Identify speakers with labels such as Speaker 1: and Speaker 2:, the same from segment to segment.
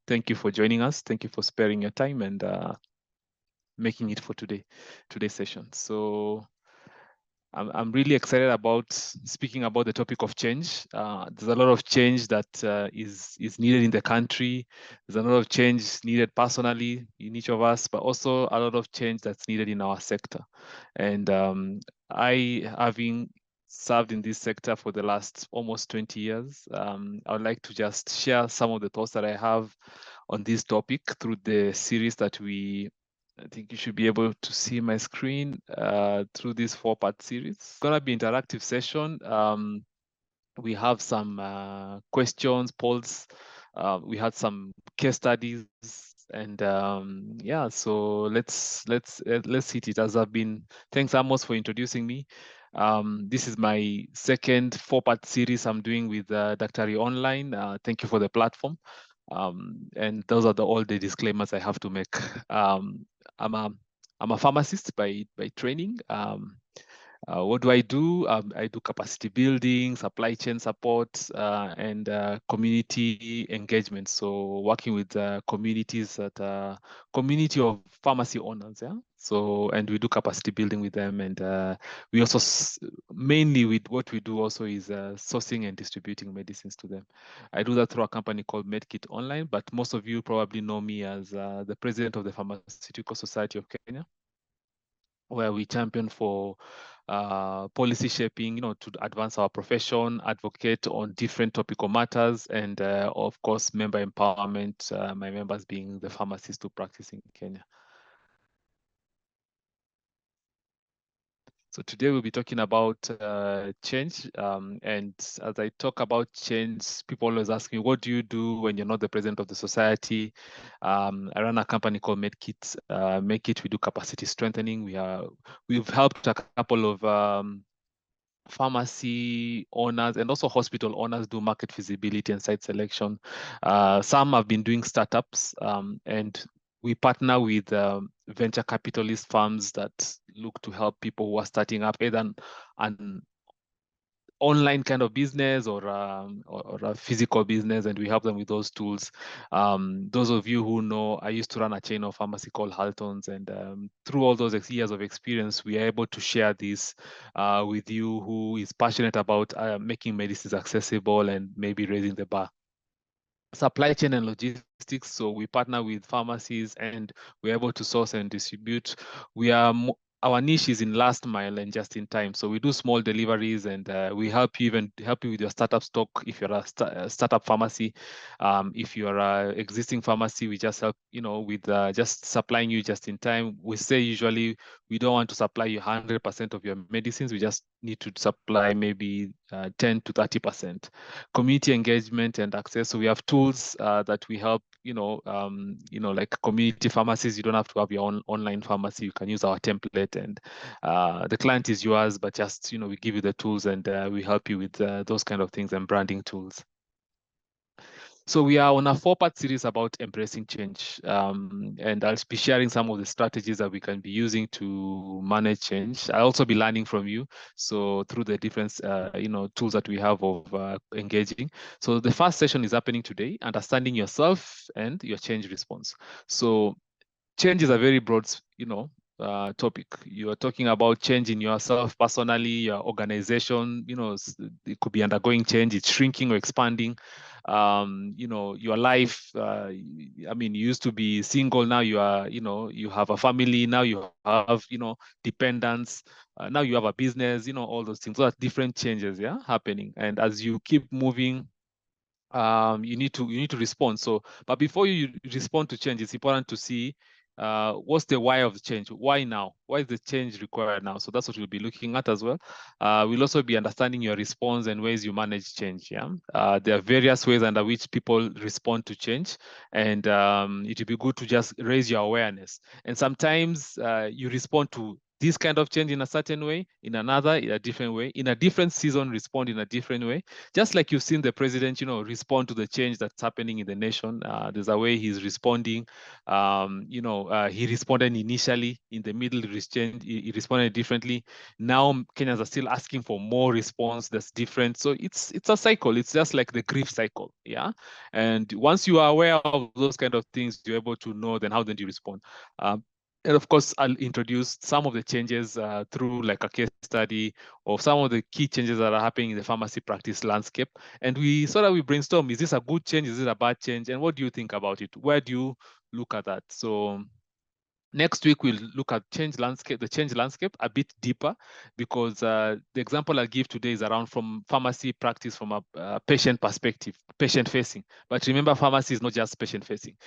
Speaker 1: Thank you for joining us. Thank you for sparing your time and making it for today's session. So I'm really excited about speaking about the topic of change. There's a lot of change that is needed in the country. There's a lot of change needed personally in each of us, but also a lot of change that's needed in our sector. And I, having served in this sector for the last almost 20 years, I would like to just share some of the thoughts that I have on this topic through the series that I think you should be able to see my screen through this 4-part series. It's gonna be interactive session. We have some questions, polls. We had some case studies, and yeah. So let's hit it. As I've been, thanks Amos for introducing me. This is my second 4-part series I'm doing with Dr. Online. Thank you for the platform. And those are all the disclaimers I have to make. I'm a pharmacist by training. What do? I do capacity building, supply chain support, and community engagement. So working with communities that community of pharmacy owners, yeah. So, and we do capacity building with them, and we also mainly with what we do also is sourcing and distributing medicines to them. I do that through a company called Medkit Online, but most of you probably know me as the president of the Pharmaceutical Society of Kenya, where we champion for policy shaping, to advance our profession, advocate on different topical matters, and of course, member empowerment, my members being the pharmacists who practice in Kenya. So today we'll be talking about change. And as I talk about change, people always ask me, what do you do when you're not the president of the society? I run a company called Medkit. Medkit, we do capacity strengthening. We've helped a couple of pharmacy owners and also hospital owners do market feasibility and site selection. Some have been doing startups, and we partner with venture capitalist firms that look to help people who are starting up either an online kind of business or a physical business, and we help them with those tools. Those of you who know, I used to run a chain of pharmacy called Haltons, and through all those years of experience, we are able to share this with you who is passionate about making medicines accessible and maybe raising the bar. Supply chain and logistics. So we partner with pharmacies and we're able to source and distribute. Our niche is in last mile and just in time. So we do small deliveries, and we help you with your startup stock if you're a startup pharmacy. If you're an existing pharmacy, we just help with just supplying you just in time. We say usually we don't want to supply you 100% of your medicines. We just need to supply maybe 10 to 30%. Community engagement and access. So we have tools that we help, like community pharmacies. You don't have to have your own online pharmacy. You can use our template, and the client is yours, but just, we give you the tools, and we help you with those kind of things and branding tools. So we are on a 4-part series about embracing change, and I'll be sharing some of the strategies that we can be using to manage change. I'll also be learning from you, so through the different tools that we have of engaging. So the first session is happening today, understanding yourself and your change response. So change is a very broad, topic. You are talking about change in yourself personally, your organization. It could be undergoing change. It's shrinking or expanding. Your life. You used to be single. Now you are. You have a family. Now you have. Dependents. Now you have a business. All those things. So that's different changes. Yeah, happening. And as you keep moving, you need to respond. So, but before you respond to change, it's important to see what's the why of the change. Why now? Why is the change required now? So that's what we'll be looking at as well. We'll also be understanding your response and ways you manage change. Yeah, there are various ways under which people respond to change, and it will be good to just raise your awareness. And sometimes you respond to this kind of change in a certain way, in another, in a different way, in a different season, respond in a different way. Just like you've seen the president, respond to the change that's happening in the nation. There's a way he's responding. He responded initially, in the middle, he responded differently. Now Kenyans are still asking for more response that's different. So it's a cycle. It's just like the grief cycle, yeah. And once you are aware of those kind of things, you're able to know then how then do you respond. And of course, I'll introduce some of the changes through like a case study of some of the key changes that are happening in the pharmacy practice landscape. And we brainstorm, is this a good change? Is it a bad change? And what do you think about it? Where do you look at that? So next week, we'll look at the change landscape a bit deeper, because the example I'll give today is around from pharmacy practice from a patient perspective, patient facing. But remember, pharmacy is not just patient facing.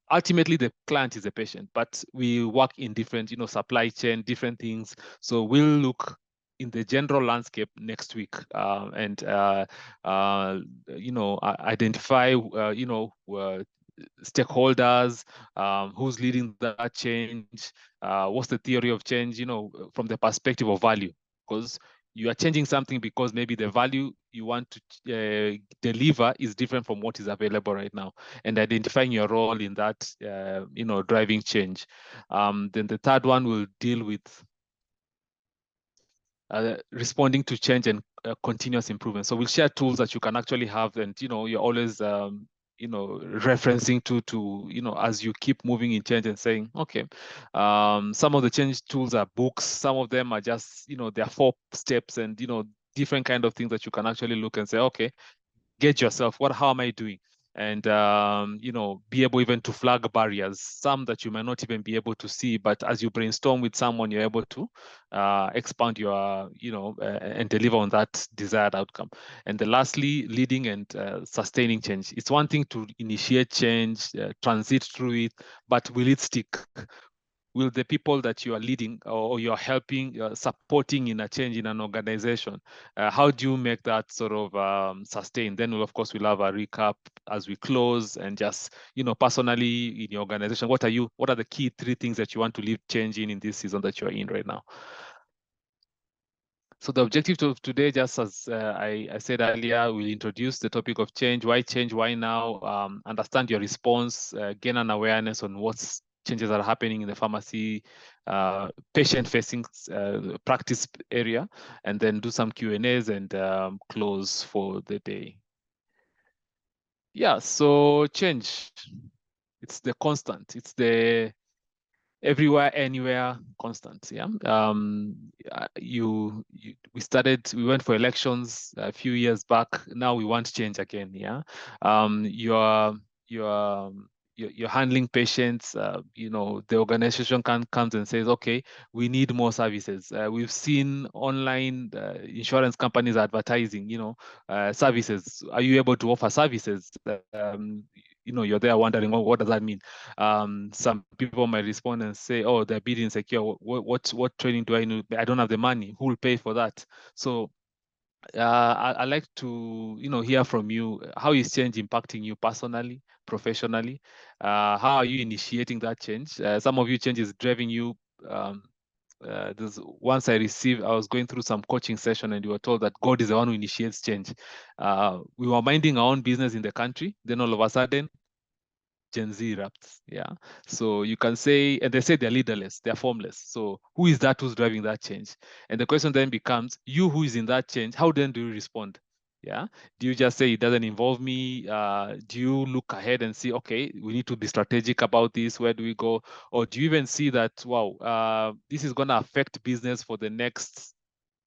Speaker 1: Ultimately, the client is a patient, but we work in different, supply chain, different things. So we'll look in the general landscape next week, and identify, stakeholders, who's leading that change, what's the theory of change, from the perspective of value, because you are changing something because maybe the value you want to deliver is different from what is available right now, and identifying your role in that, driving change. Then the third one will deal with responding to change and continuous improvement. So we'll share tools that you can actually have, and you're always referencing to as you keep moving in change and saying, okay, some of the change tools are books, some of them are just there are 4 steps, and different kind of things that you can actually look and say, okay, gauge yourself, how am I doing? And be able even to flag barriers, some that you might not even be able to see, but as you brainstorm with someone, you're able to expand your and deliver on that desired outcome. And then lastly, leading and sustaining change. It's one thing to initiate change, transit through it, but will it stick? Will the people that you are leading or you're helping, supporting in a change in an organization, how do you make that sort of sustain? Then of course we'll have a recap as we close, and just personally in your organization, what are the key 3 things that you want to leave change in this season that you're in right now? So the objective of today, just as I said earlier, we'll introduce the topic of change, why now, understand your response, gain an awareness on what's changes that are happening in the pharmacy patient-facing practice area, and then do some Q&As and close for the day. Yeah, so change, it's the constant, it's the everywhere, anywhere, constant. Yeah. We went for elections a few years back. Now we want change again. Yeah. You're handling patients. The organization comes and says, okay, we need more services. We've seen online insurance companies advertising, services. Are you able to offer services? You're there wondering, what does that mean? Some people might respond and say, oh, they're bid insecure. What training do I need? I don't have the money. Who will pay for that? So I like to hear from you. How is change impacting you personally, professionally? How are you initiating that change? Some of you, change is driving you. Once I was going through some coaching session, and you were told that God is the one who initiates change. We were minding our own business in the country. Then all of a sudden, Gen Z erupts. Yeah. So you can say, and they say they're leaderless, they're formless. So who is that who's driving that change? And the question then becomes, you who is in that change, how then do you respond? Yeah. Do you just say it doesn't involve me? Do you look ahead and see, okay, we need to be strategic about this? Where do we go? Or do you even see that, wow, this is going to affect business for the next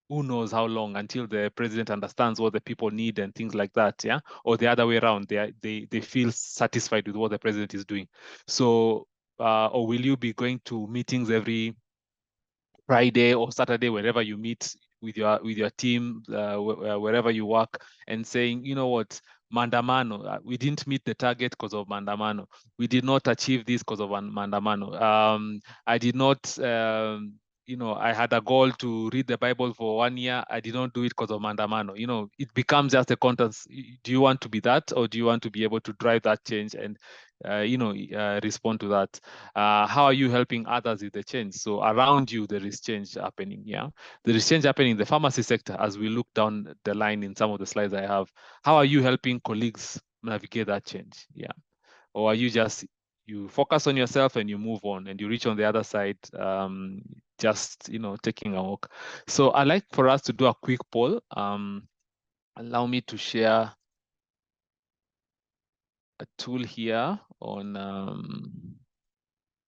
Speaker 1: who knows how long, until the president understands what the people need and things like that, yeah? Or the other way around, they feel satisfied with what the president is doing. So, or will you be going to meetings every Friday or Saturday, wherever you meet with your team, wherever you work, and saying, you know what, Mandamano, we didn't meet the target because of Mandamano. We did not achieve this because of Mandamano. I did not I had a goal to read the Bible for 1 year. I did not do it because of mandamano. It becomes just a content. Do you want to be that, or do you want to be able to drive that change and, respond to that? How are you helping others with the change? So around you, there is change happening. Yeah, there is change happening in the pharmacy sector. As we look down the line in some of the slides I have, how are you helping colleagues navigate that change? Yeah, or are you just you focus on yourself and you move on and you reach on the other side, just taking a walk. So I like for us to do a quick poll. Allow me to share a tool here on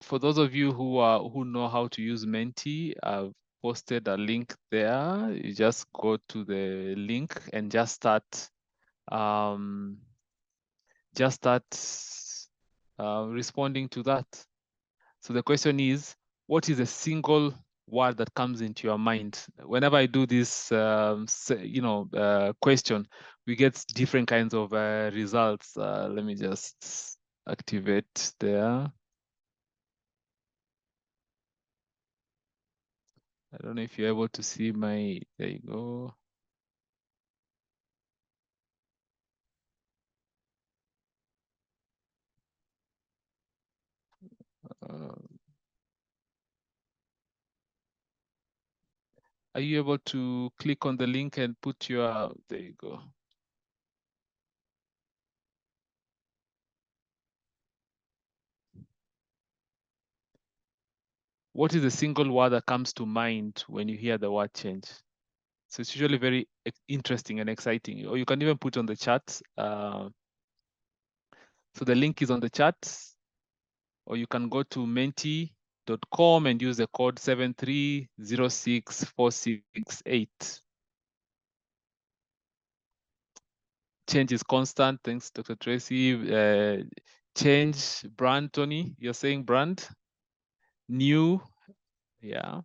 Speaker 1: for those of you who know how to use Menti. I've posted a link there. You just go to the link and just start responding to that. So the question is, what is a single word that comes into your mind? Whenever I do this, question, we get different kinds of results. Let me just activate there. I don't know if you're able to see there you go. Uh, are you able to click on the link and put there you go. What is the single word that comes to mind when you hear the word change? So it's usually very interesting and exciting. Or you can even put on the chat. So the link is on the chat, or you can go to menti.com and use the code 7306468. Change is constant. Thanks, Dr. Tracy. Change, brand, Tony. You're saying brand? New, yeah.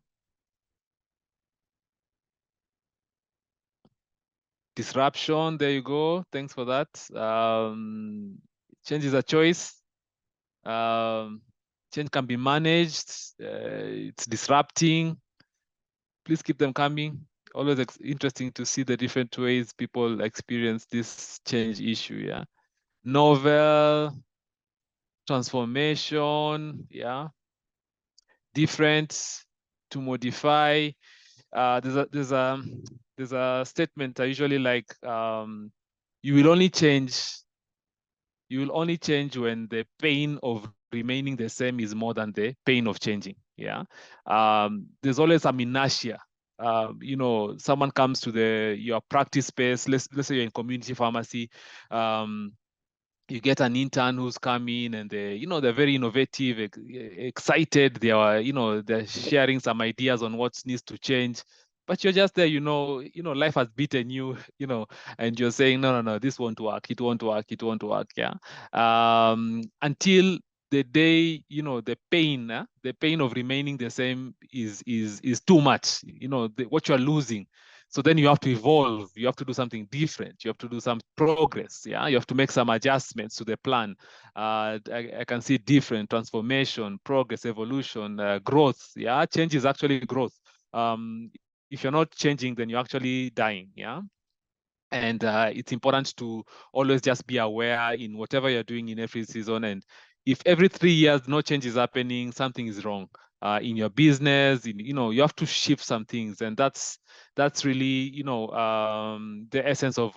Speaker 1: Disruption, there you go. Thanks for that. Change is a choice. Change can be managed. It's disrupting. Please keep them coming. Always interesting to see the different ways people experience this change issue. Yeah. Novel, transformation. Yeah. Different, to modify. There's a statement I usually like. You will only change when the pain of remaining the same is more than the pain of changing. Yeah. There's always some inertia. Someone comes to your practice space. Let's say you're in community pharmacy. You get an intern who's coming and they're very innovative, excited. They're sharing some ideas on what needs to change. But you're just there, life has beaten you, and you're saying, no, this won't work. It won't work. It won't work. Yeah. Until the day, the pain of remaining the same is too much. What you're losing. So then you have to evolve. You have to do something different. You have to do some progress. Yeah, you have to make some adjustments to the plan. I can see different transformation, progress, evolution, growth. Yeah, change is actually growth. If you're not changing, then you're actually dying. Yeah. And it's important to always just be aware in whatever you're doing in every season. And if every 3 years no change is happening, something is wrong in your business. You have to shift some things, and that's really the essence of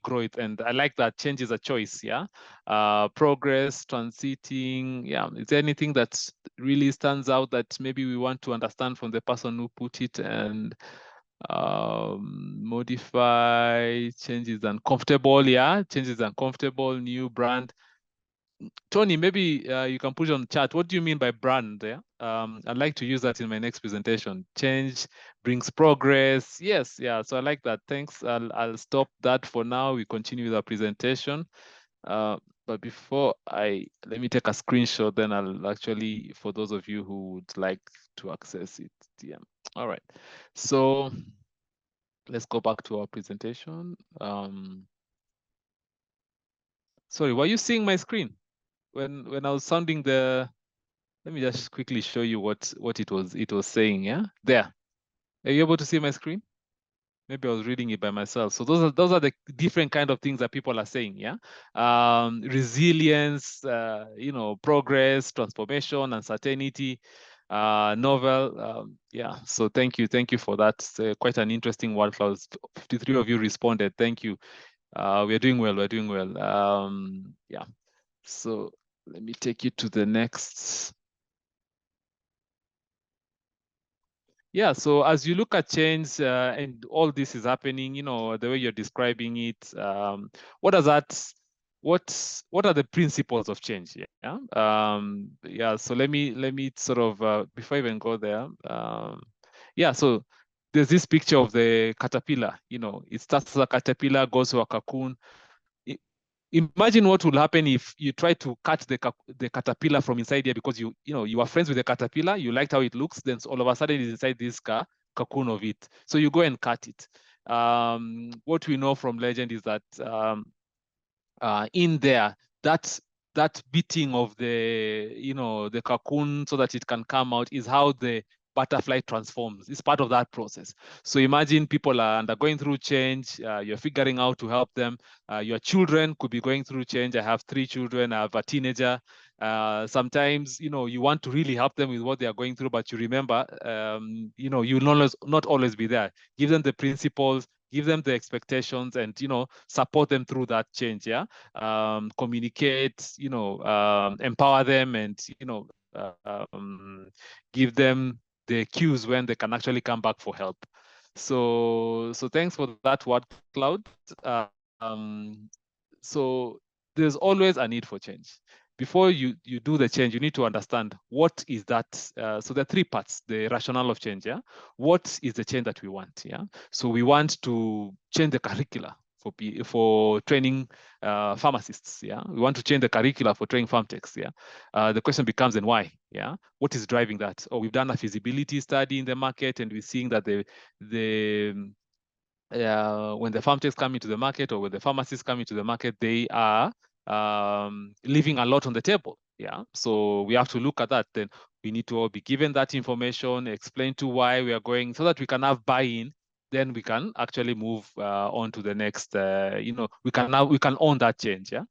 Speaker 1: growth. And I like that change is a choice. Yeah, progress, transiting. Yeah, is there anything that really stands out that maybe we want to understand from the person who put it? And modify, changes uncomfortable. Yeah, changes uncomfortable, new brand. Tony, maybe you can put it on chat. What do you mean by brand there? I'd like to use that in my next presentation. Change brings progress. Yes, yeah. So I like that. Thanks. I'll stop that for now. We continue with our presentation. But before let me take a screenshot, then I'll actually, for those of you who would like to access it. Yeah. All right. So let's go back to our presentation. Sorry, were you seeing my screen when I was sounding the Let me just quickly show you what it was saying. Yeah, there. Are you able to see my screen? Maybe I was reading it by myself. So those are the different kind of things that people are saying. Yeah, resilience, progress, transformation, uncertainty, novel. Yeah. So thank you for that. It's, quite an interesting word cloud. 53 of you responded. Thank you. We're doing well. We're doing well. Yeah. So let me take you to the next. Yeah, so as you look at change and all this is happening, the way you're describing it, what does that, what are the principles of change? Yeah. Yeah. So let me sort of before I even go there, yeah. So there's this picture of the caterpillar. It starts as a caterpillar, goes to a cocoon. Imagine what will happen if you try to cut the caterpillar from inside here, because you are friends with the caterpillar, you liked how it looks, then all of a sudden it's inside this cocoon of it. So you go and cut it. What we know from legend is that in there, that that beating of the cocoon so that it can come out is how the butterfly transforms. It's part of that process. So imagine people are undergoing through change. You're figuring out to help them. Your children could be going through change. I have 3 children. I have a teenager. Sometimes, you want to really help them with what they are going through, but you remember, you'll not always be there. Give them the principles, give them the expectations, and support them through that change. Yeah. Communicate, empower them, and give them the cues when they can actually come back for help. So thanks for that word cloud. Um, so there's always a need for change. Before you do the change, you need to understand what is that. So there are 3 parts: the rationale of change. Yeah, what is the change that we want? Yeah, so we want to change the curricula for training pharmacists. Yeah, we want to change the curricula for training farm techs. Yeah, the question becomes, and why? Yeah, what is driving that? Or we've done a feasibility study in the market, and we're seeing that the when the farm techs come into the market, or when the pharmacists come into the market, they are leaving a lot on the table. Yeah, so we have to look at that. Then we need to all be given that information, explain to why we are going, so that we can have buy-in. Then we can actually move on to the next. We can own that change. Yeah,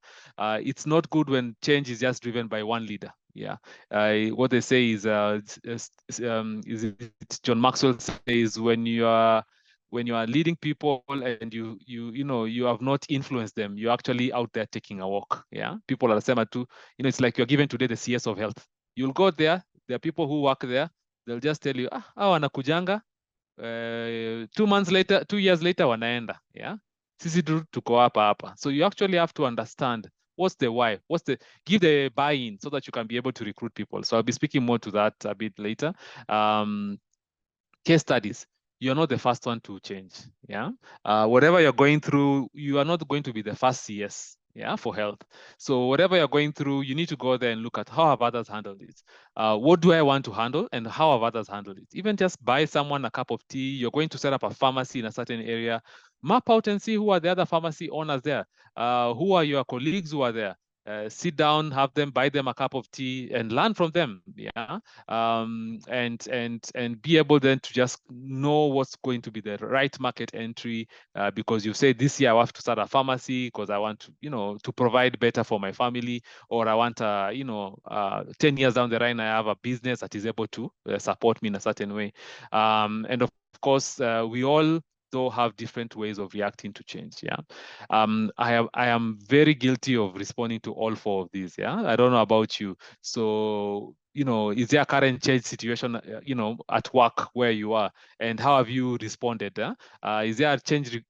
Speaker 1: it's not good when change is just driven by one leader. Yeah, what they say is it John Maxwell says, when you are leading people and you have not influenced them, you're actually out there taking a walk. Yeah, people are similar to, it's like you're given today the CS of health. You'll go there are people who work there, they'll just tell you, wanakujanga 2 years later wanaenda. Yeah, sisi tuko hapa. So you actually have to understand what's the why, give the buy-in, so that you can be able to recruit people. So I'll be speaking more to that a bit later. Case studies. You're not the first one to change. Yeah. Whatever you're going through, you are not going to be the first CS. Yeah, for health. So whatever you're going through, you need to go there and look at how have others handled it. What do I want to handle, and how have others handled it? Even just buy someone a cup of tea. You're going to set up a pharmacy in a certain area. Map out and see who are the other pharmacy owners there. Who are your colleagues who are there? Sit down, have them, buy them a cup of tea, and learn from them. Yeah, and be able then to just know what's going to be the right market entry, because you say, this year I have to start a pharmacy because I want to, to provide better for my family, or I want 10 years down the line, I have a business that is able to support me in a certain way. And of course, we all though have different ways of reacting to change. Yeah. I am very guilty of responding to all 4 of these. Yeah. I don't know about you. So, is there a current change situation, at work where you are, and how have you responded? Is there a change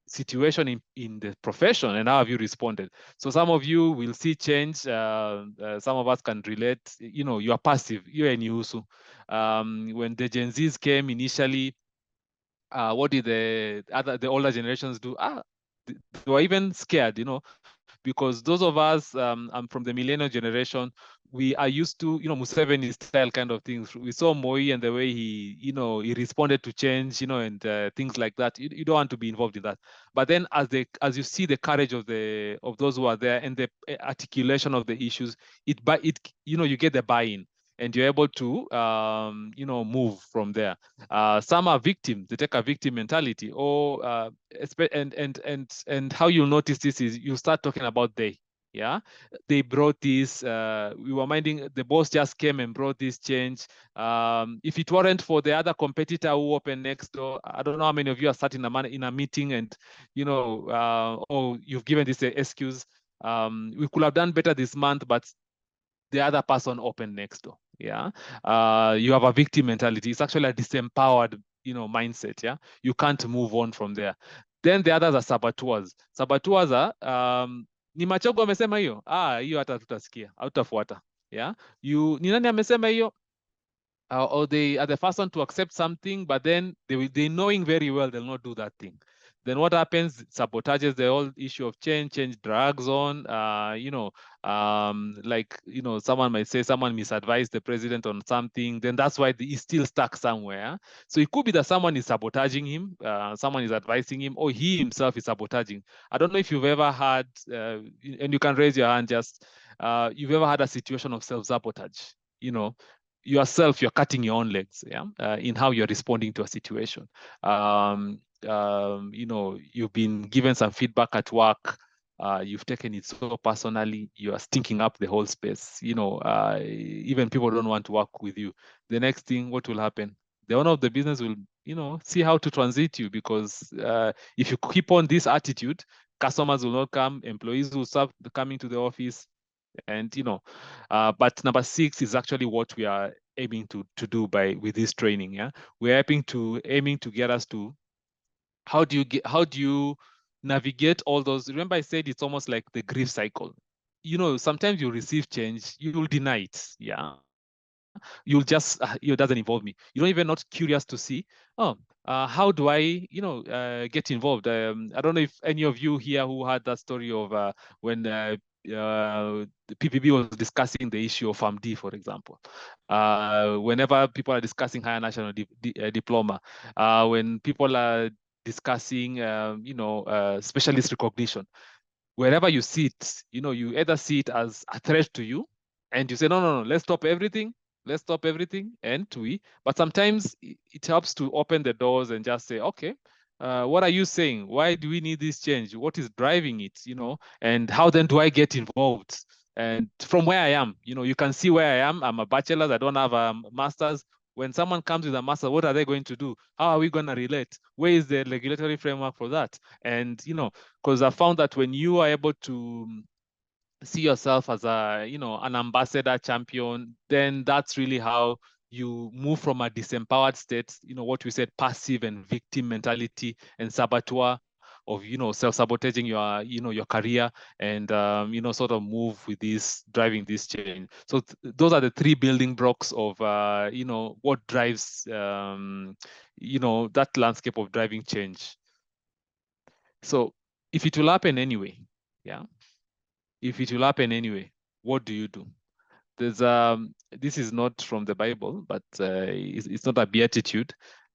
Speaker 1: situation in the profession, and how have you responded? So some of you will see change. Some of us can relate. You are passive. You're in Yusu. When the Gen Zs came initially, what did the older generations do? They were even scared, because those of us, I'm from the millennial generation, we are used to, Museveni style kind of things. We saw Moi and the way he responded to change, and things like that. You don't want to be involved in that. But then as you see the courage of those who are there, and the articulation of the issues, you get the buy-in. and you're able to, move from there. Some are victims; they take a victim mentality, or and how you'll notice this is you start talking about they. Yeah, they brought this. We were minding the boss just came and brought this change. If it weren't for the other competitor who opened next door, I don't know how many of you are sat in a meeting and oh, you've given this excuse. We could have done better this month, but the other person opened next door. Yeah, you have a victim mentality. It's actually a disempowered, mindset. Yeah, you can't move on from there. Then the others are saboteurs. Saboteurs are ni Machogo amesema hiyo, hiyo hata tutasikia, hautafuata. Yeah, ni nani amesema hiyo? Or they are the first one to accept something, but then they knowing very well they'll not do that thing. Then what happens? Sabotages the whole issue of change drags on. Someone might say someone misadvised the president on something. Then that's why he's still stuck somewhere. So it could be that someone is sabotaging him, someone is advising him, or he himself is sabotaging. I don't know if you've ever had, and you can raise your hand. Just you've ever had a situation of self-sabotage. Yourself, you're cutting your own legs, in how you're responding to a situation. You've been given some feedback at work, you've taken it so personally, you are stinking up the whole space. Even people don't want to work with you. The next thing, what will happen? The owner of the business will, see how to transit you, because if you keep on this attitude, customers will not come, employees will stop coming to the office. And but number 6 is actually what we are aiming to do with this training. Yeah, we're aiming to get us to how do you navigate all those. Remember, I said it's almost like the grief cycle. Sometimes you receive change, you will deny it. Yeah, you'll just it doesn't involve me. You don't even not curious to see, how do I get involved. I don't know if any of you here who had that story of when the PPB was discussing the issue of FAMD, for example. Whenever people are discussing higher national diploma, when people are discussing specialist recognition, wherever you sit, you either see it as a threat to you, and you say, no, let's stop everything. But sometimes it helps to open the doors and just say, okay, what are you saying? Why do we need this change? What is driving it? And how then do I get involved? And from where I am, you can see where I am. I'm a bachelor. I don't have a master's. When someone comes with a master, what are they going to do? How are we going to relate? Where is the regulatory framework for that? And, because I found that when you are able to see yourself as an ambassador champion, then that's really how you move from a disempowered state, what we said, passive and victim mentality and saboteur of, self-sabotaging your career, and, sort of move with this, driving this change. So those are the 3 building blocks of, what drives, that landscape of driving change. So if it will happen anyway, if it will happen anyway, what do you do? There's this is not from the Bible, but it's not a beatitude.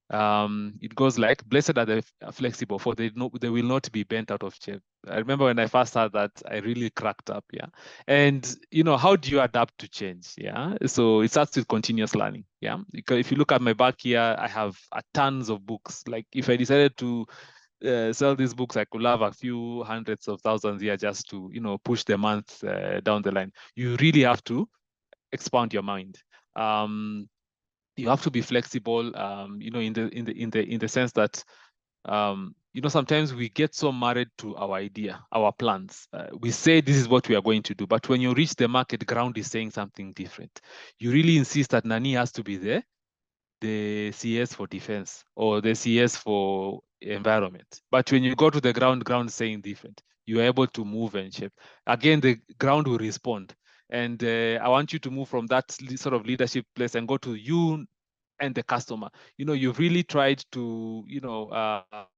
Speaker 1: It goes like, blessed are the flexible, for they will not be bent out of shape. I remember when I first heard that, I really cracked up. Yeah. And how do you adapt to change? Yeah. So it starts with continuous learning. Yeah. Because if you look at my back here, I have tons of books. Like if I decided to sell these books, I could have a few hundreds of thousands here just to push the month down the line. You really have to expand your mind. You have to be flexible, in the sense that sometimes we get so married to our idea, our plans. We say this is what we are going to do, but when you reach the market, ground is saying something different. You really insist that Nani has to be there, the CS for defense or the CS for environment. But when you go to the ground saying different, you are able to move and shape. Again, the ground will respond. And I want you to move from that sort of leadership place and go to you and the customer. You've really tried to,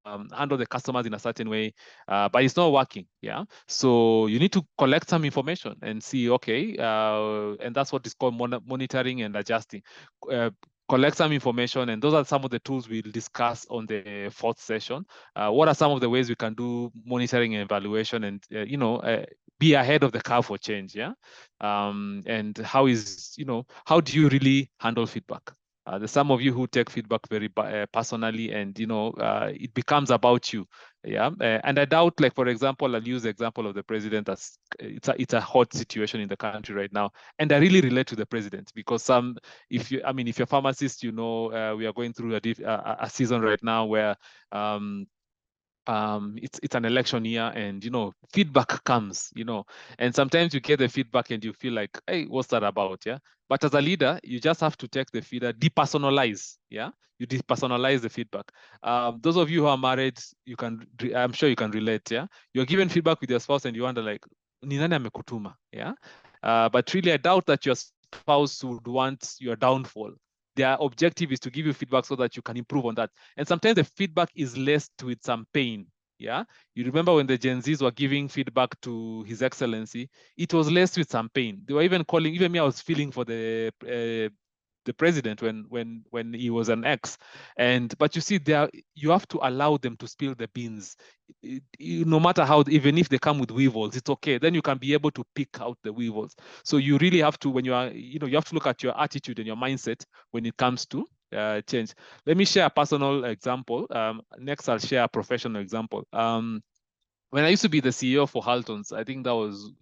Speaker 1: handle the customers in a certain way, but it's not working. Yeah. So you need to collect some information and see, okay, and that's what is called monitoring and adjusting. collect some information, and those are some of the tools we'll discuss on the fourth session. What are some of the ways we can do monitoring and evaluation, and be ahead of the curve for change, yeah? And how do you really handle feedback? There's some of you who take feedback very personally, and it becomes about you, yeah. And I doubt, like, for example, I'll use the example of the president, as it's a hot situation in the country right now, and I really relate to the president, because if you're a pharmacist, we are going through a season right now where it's an election year, and feedback comes, and sometimes you get the feedback and you feel like, hey, what's that about? Yeah. But as a leader, you just have to take the feedback, depersonalize. Yeah. You depersonalize the feedback. Those of you who are married, I'm sure you can relate. Yeah. You're given feedback with your spouse and you wonder, like, ni nani amekutuma? Yeah. But really, I doubt that your spouse would want your downfall. Their objective is to give you feedback so that you can improve on that. And sometimes the feedback is laced with some pain. Yeah. You remember when the Gen Zs were giving feedback to His Excellency, it was laced with some pain. They were even calling, even me, I was feeling for the president when he was an ex. But you see, you have to allow them to spill the beans. No matter how, even if they come with weevils, it's okay. Then you can be able to pick out the weevils. So you really have to, when you are, you have to look at your attitude and your mindset when it comes to change. Let me share a personal example. Next, I'll share a professional example. When I used to be the CEO for Haltons, I think that was,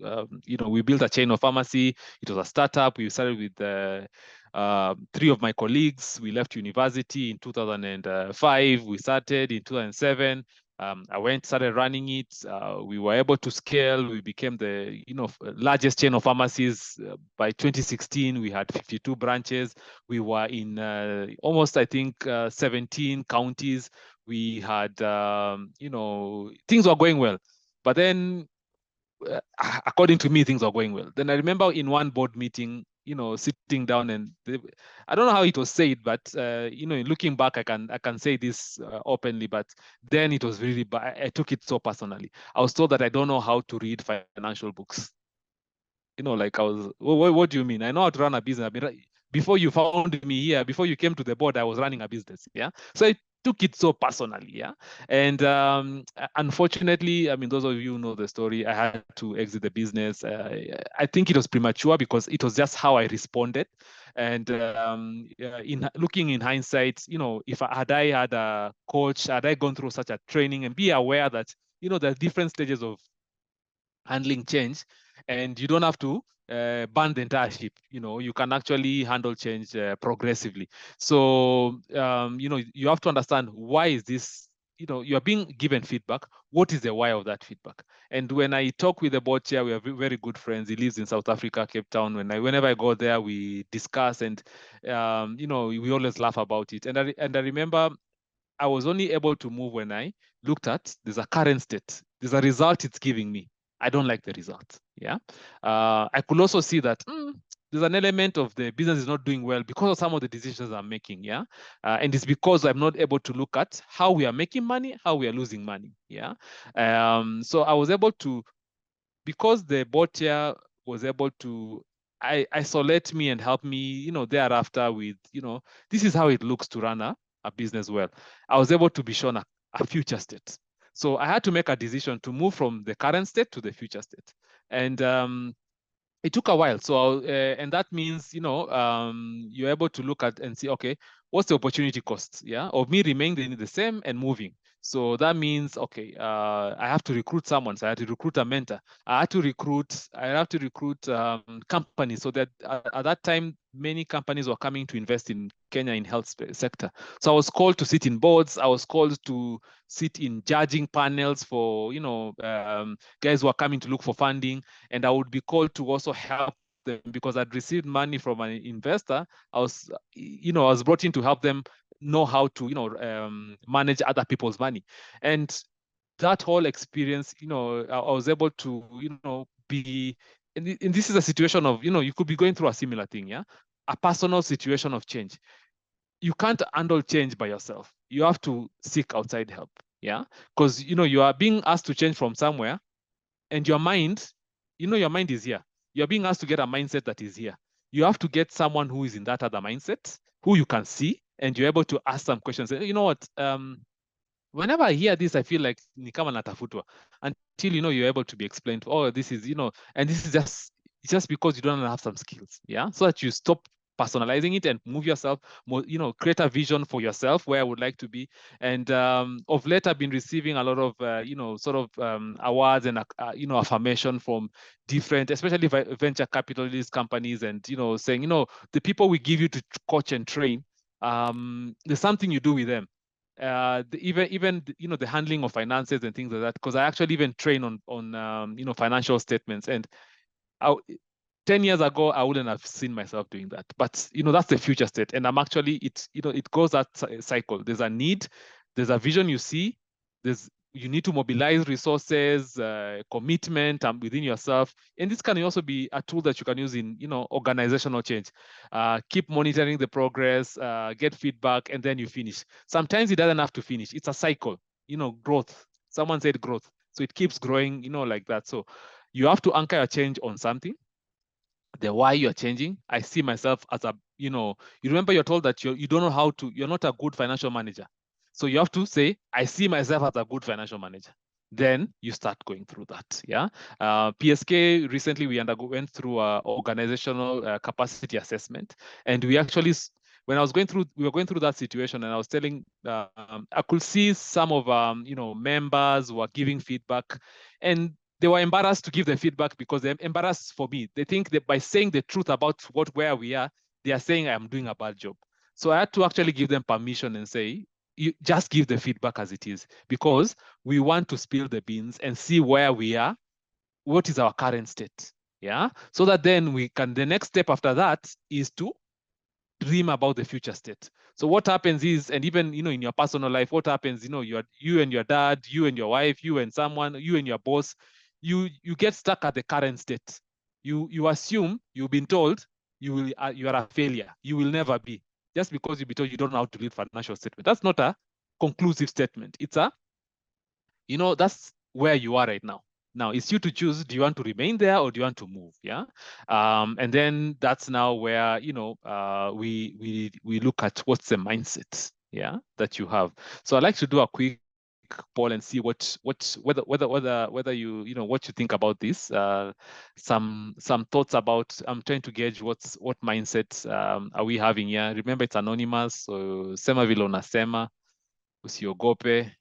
Speaker 1: we built a chain of pharmacy. It was a startup. We started with 3 of my colleagues. We left university in 2005. We started in 2007. I started running it. We were able to scale. We became the largest chain of pharmacies. By 2016, we had 52 branches. We were in almost, I think, 17 counties. We had, things were going well. But then, according to me, things were going well. Then I remember in one board meeting, sitting down, and I don't know how it was said, but looking back, I can say this openly. But then it was really bad. I took it so personally. I was told that I don't know how to read financial books. Like, I was, what do you mean? I know how to run a business. Before you found me here, before you came to the board, I was running a business. Yeah. So I took it so personally. Yeah. And unfortunately, those of you who know the story, I had to exit the business. I think it was premature because it was just how I responded. And in looking in hindsight, if I had a coach, had I gone through such a training, and be aware that, there are different stages of handling change, and you don't have to burn the entire ship. You can actually handle change progressively. So you have to understand, why is this, you're being given feedback. What is the why of that feedback? And when I talk with the board chair, we are very good friends. He lives in South Africa, Cape Town. Whenever I go there, we discuss, and we always laugh about it. And I remember I was only able to move when I looked at, there's a current state, there's a result it's giving me. I don't like the result. Yeah. I could also see that there's an element of the business is not doing well because of some of the decisions I'm making. Yeah. And it's because I'm not able to look at how we are making money, how we are losing money. Yeah. So I was able to, because the board chair was able to isolate me and help me, thereafter with, this is how it looks to run a business well. I was able to be shown a future state. So I had to make a decision to move from the current state to the future state. And it took a while. So, and that means, you're able to look at and see, okay, what's the opportunity cost, yeah, of me remaining the same and moving? So that means, okay, I have to recruit someone. So I had to recruit a mentor. I have to recruit companies. So that at that time, many companies were coming to invest in Kenya in health sector. So I was called to sit in boards. I was called to sit in judging panels for, guys who are coming to look for funding. And I would be called to also help them because I'd received money from an investor. I was brought in to help them know how to, manage other people's money. And that whole experience, I was able to, be, and this is a situation of, you could be going through a similar thing, yeah? A personal situation of change. You can't handle change by yourself. You have to seek outside help, yeah? Because, you are being asked to change from somewhere, and your mind, your mind is here. You're being asked to get a mindset that is here. You have to get someone who is in that other mindset who you can see, and you're able to ask some questions. You know what? Whenever I hear this, I feel like ni kama natafutwa, until you're able to be explained. Oh, this is and this is just because you don't have some skills, yeah. So that you stop personalizing it and move yourself more, create a vision for yourself where I would like to be. And of late, I've been receiving a lot of sort of awards and affirmation from different, especially venture capitalist companies, and saying the people we give you to coach and train, there's something you do with them. Even the handling of finances and things like that, because I actually even train on financial statements. And I, 10 years ago, I wouldn't have seen myself doing that, but that's the future state. And I'm actually, it goes that cycle. There's a need, there's a vision you see, you need to mobilize resources, commitment within yourself. And this can also be a tool that you can use in organizational change. Keep monitoring the progress, get feedback, and then you finish. Sometimes it doesn't have to finish. It's a cycle, growth. Someone said growth. So it keeps growing, like that. So you have to anchor your change on something, the why you're changing. I see myself as you remember you're told that you don't know you're not a good financial manager. So you have to say, I see myself as a good financial manager. Then you start going through that. Yeah. PSK, recently we went through organizational capacity assessment. And we actually, when we were going through that situation, and I was telling, I could see some of, members who are giving feedback, and they were embarrassed to give the feedback because they're embarrassed for me. They think that by saying the truth about where we are, they are saying I'm doing a bad job. So I had to actually give them permission and say, you just give the feedback as it is, because we want to spill the beans and see where we are, what is our current state. Yeah. So that then the next step after that is to dream about the future state. So what happens is, and even in your personal life, what happens, you and your dad, you and your wife, you and someone, you and your boss, you get stuck at the current state. You assume, you've been told you are a failure. You will never be, just because you've been told you don't know how to read financial statement. That's not a conclusive statement. It's that's where you are right now. Now it's you to choose, do you want to remain there or do you want to move? Yeah. And then that's now where, we look at what's the mindset, yeah, that you have. So I'd like to do a quick poll and see whether you what you think about this. Some thoughts about, I'm trying to gauge what mindset are we having here. Remember, it's anonymous, so sema vile unasema, usiogope.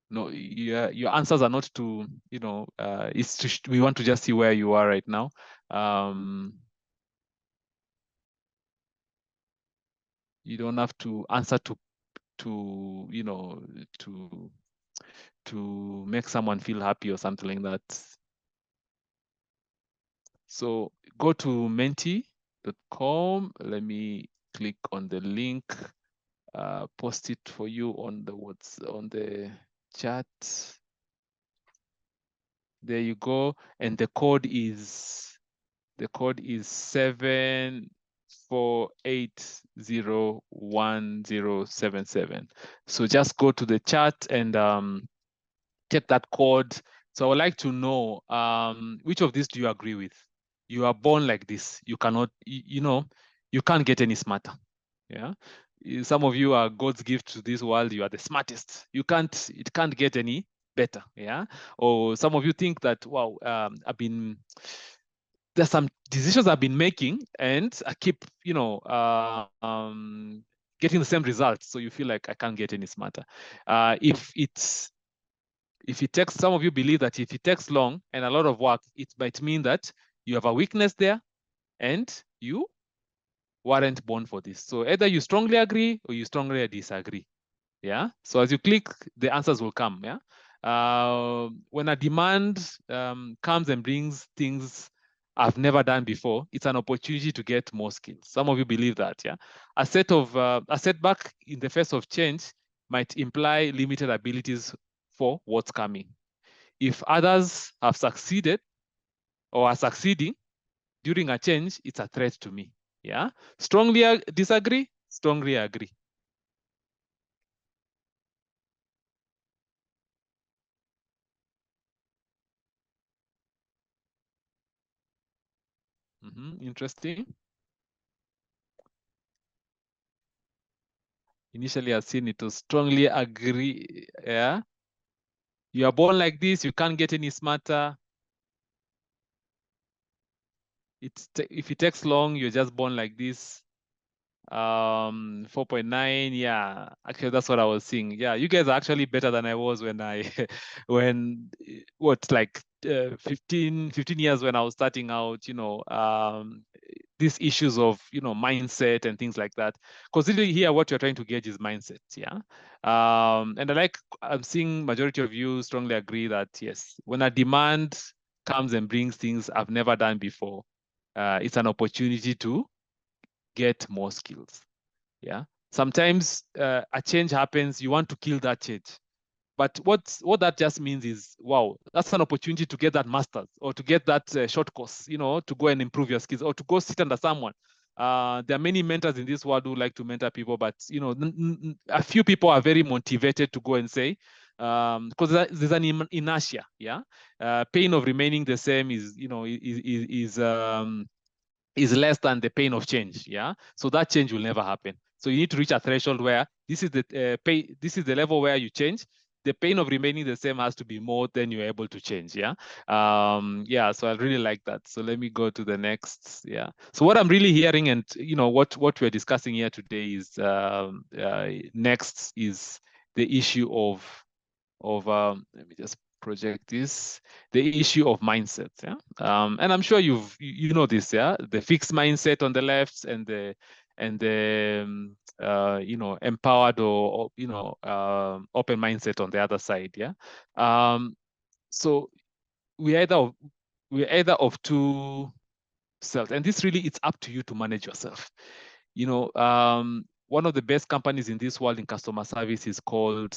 Speaker 1: No, your answers are not to, we want to just see where you are right now. You don't have to answer to to make someone feel happy or something like that. So go to menti.com. Let me click on the link, post it for you on the chat. There you go. And the code is 7481077. So just go to the chat and check that code. So I would like to know, which of these do you agree with? You are born like this. You cannot, you can't get any smarter. Yeah. Some of you are God's gift to this world. You are the smartest. It can't get any better. Yeah. Or some of you think that, wow, there's some decisions I've been making and I keep, getting the same results. So you feel like I can't get any smarter. If it takes, some of you believe that if it takes long and a lot of work, it might mean that you have a weakness there and you weren't born for this. So either you strongly agree or you strongly disagree. Yeah. So as you click, the answers will come. Yeah. When a demand comes and brings things I've never done before, it's an opportunity to get more skills. Some of you believe that. Yeah. A setback in the face of change might imply limited abilities for what's coming. If others have succeeded or are succeeding during a change, it's a threat to me. Yeah. Strongly disagree, strongly agree. Interesting. Initially, I've seen it to strongly agree. Yeah. You are born like this, you can't get any smarter. If it takes long, you're just born like this. 4.9, yeah, actually that's what I was seeing. Yeah, you guys are actually better than I was when when what, like 15 years when I was starting out, these issues of mindset and things like that, because really here what you're trying to gauge is mindset. Yeah. And I'm seeing majority of you strongly agree that yes, when a demand comes and brings things I've never done before, it's an opportunity to get more skills. Yeah. Sometimes a change happens, you want to kill that change. But what that just means is, wow, that's an opportunity to get that master's or to get that short course, to go and improve your skills or to go sit under someone. There are many mentors in this world who like to mentor people, but a few people are very motivated to go and say, because there's an inertia. Yeah. Pain of remaining the same is less than the pain of change. Yeah. So that change will never happen. So you need to reach a threshold where this is the level where you change. The pain of remaining the same has to be more than you're able to change. Yeah. Yeah. So I really like that. So let me go to the next. Yeah. So what I'm really hearing, and what we're discussing here today is next is the issue of let me just project this, the issue of mindset. Yeah. And I'm sure you know this. Yeah. The fixed mindset on the left and the empowered or open mindset on the other side. Yeah. So we we're either of two selves, and this really, it's up to you to manage yourself. One of the best companies in this world in customer service is called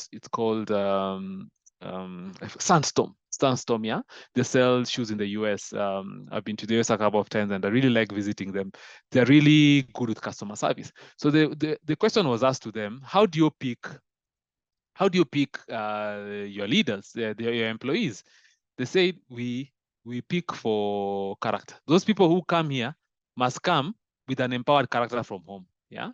Speaker 1: Sandstorm. Sandstorm, yeah. They sell shoes in the US. I've been to the US a couple of times and I really like visiting them. They're really good with customer service. So the question was asked to them, how do you pick your leaders, your employees? They said we pick for character. Those people who come here must come with an empowered character from home. Yeah.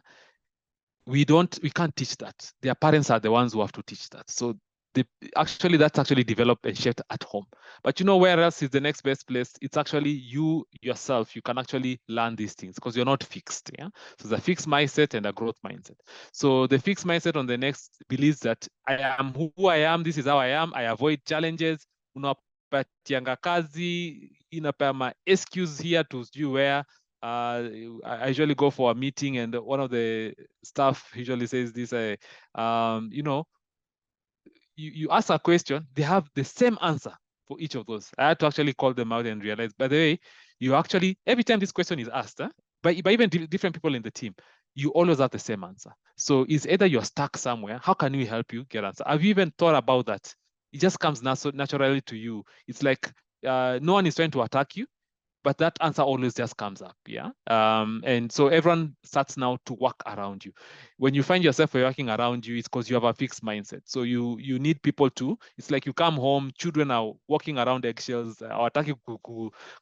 Speaker 1: We can't teach that. Their parents are the ones who have to teach that. So that's actually developed and shaped at home. But where else is the next best place? It's actually you yourself. You can actually learn these things because you're not fixed. Yeah. So there's a fixed mindset and a growth mindset. So the fixed mindset on the next believes that I am who I am. This is how I am. I avoid challenges. Unapatianga kazi, inapema excuse here to you where I usually go for a meeting and one of the staff usually says this, you ask a question, they have the same answer for each of those. I had to actually call them out and realize, by the way, you actually, every time this question is asked, by even different people in the team, you always have the same answer. So it's either you're stuck somewhere, how can we help you get answer? Have you even thought about that? It just comes naturally to you. It's like no one is trying to attack you, but that answer always just comes up. Yeah. And so everyone starts now to work around you. When you find yourself working around you, it's because you have a fixed mindset. So you need people to, it's like you come home, children are walking around eggshells, hawataki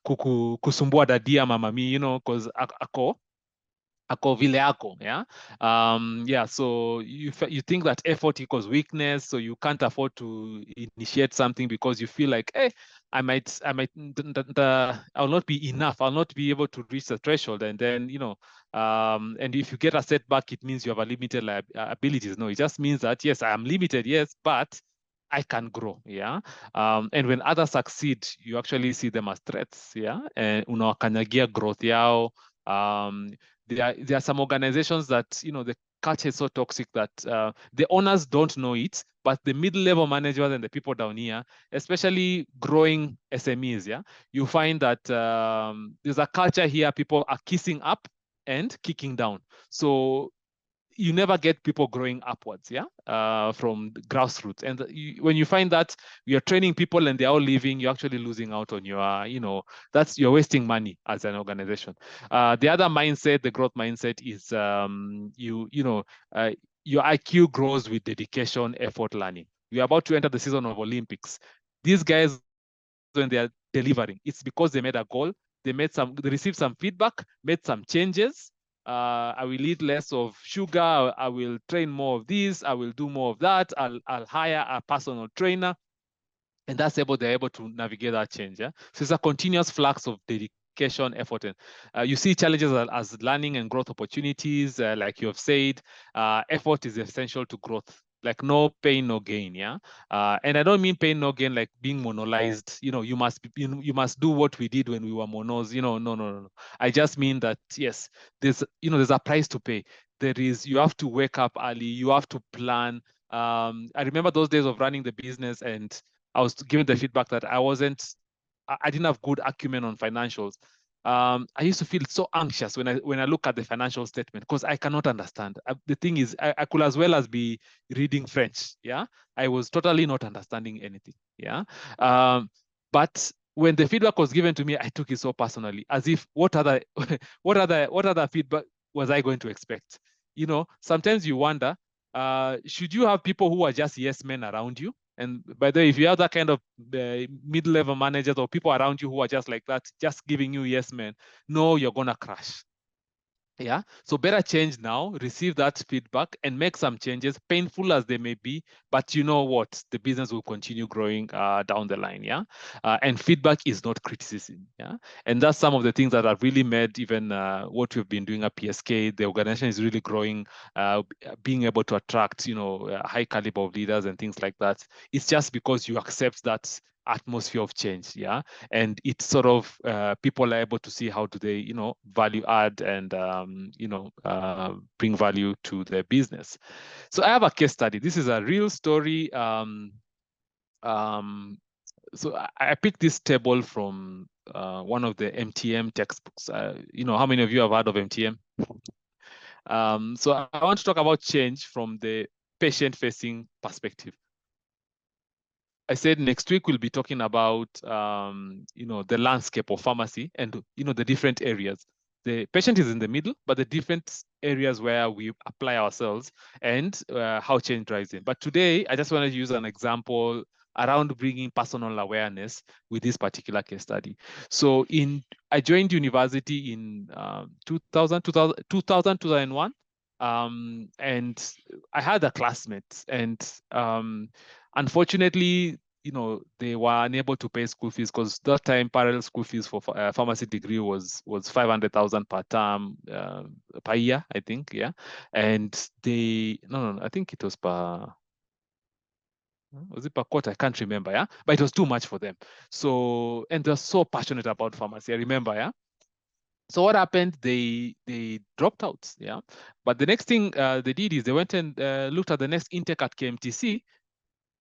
Speaker 1: kusumbua dadia mamami, because ako vile ako, yeah. Yeah, so you think that effort equals weakness, so you can't afford to initiate something because you feel like, hey, I'll not be enough. I'll not be able to reach the threshold. And then, and if you get a setback, it means you have a limited abilities. No, it just means that, yes, I am limited, yes, but I can grow. Yeah. And when others succeed, you actually see them as threats. Yeah. And unawakanyagia growth yao. There are some organizations that, the culture is so toxic that the owners don't know it, but the middle-level managers and the people down here, especially growing SMEs, yeah, you find that there's a culture here, people are kissing up and kicking down. So you never get people growing upwards, yeah, from the grassroots. And when you find that you're training people and they're all leaving, you're actually losing out on your, you're wasting money as an organization. The other mindset, the growth mindset, is your IQ grows with dedication, effort, learning. You're about to enter the season of Olympics. These guys, when they're delivering, it's because they made a goal, they received some feedback, made some changes. I will eat less of sugar. I will train more of this. I will do more of that. I'll hire a personal trainer. And they're able to navigate that change. Yeah? So it's a continuous flux of dedication, effort. And you see challenges as learning and growth opportunities. Like you have said, effort is essential to growth. Like no pain, no gain. Yeah. And I don't mean pain, no gain, like being monolized. You must do what we did when we were monos. No. I just mean that, yes, there's a price to pay. You have to wake up early. You have to plan. I remember those days of running the business, and I was given the feedback that I didn't have good acumen on financials. I used to feel so anxious when I look at the financial statement because I cannot understand. The thing is, I could as well as be reading French. Yeah, I was totally not understanding anything. Yeah, but when the feedback was given to me, I took it so personally, as if what other what other feedback was I going to expect? Sometimes you wonder, should you have people who are just yes men around you? And by the way, if you have that kind of mid-level managers or people around you who are just like that, just giving you yes men, no, you're gonna crash. Yeah, so better change now, receive that feedback and make some changes, painful as they may be, but you know what? The business will continue growing down the line. Yeah, and feedback is not criticism. Yeah, and that's some of the things that have really made even what we've been doing at PSK. The organization is really growing, being able to attract a high caliber of leaders and things like that. It's just because you accept that atmosphere of change. Yeah, and it's sort of people are able to see how do they value add and bring value to their business. So I have a case study. This is a real story. So I picked this table from one of the MTM textbooks. How many of you have heard of MTM? So I want to talk about change from the patient-facing perspective. I said next week we'll be talking about the landscape of pharmacy and the different areas. The patient is in the middle, but the different areas where we apply ourselves and how change drives in. But today I just want to use an example around bringing personal awareness with this particular case study. So I joined university in 2001, and I had a classmate, and unfortunately, they were unable to pay school fees because that time parallel school fees for pharmacy degree was 500,000 per term, per year, I think. Yeah, and no, I think it was per quarter? I can't remember. Yeah, but it was too much for them. So, and they're so passionate about pharmacy. I remember. Yeah. So what happened? They dropped out. Yeah, but the next thing they did is they went and looked at the next intake at KMTC.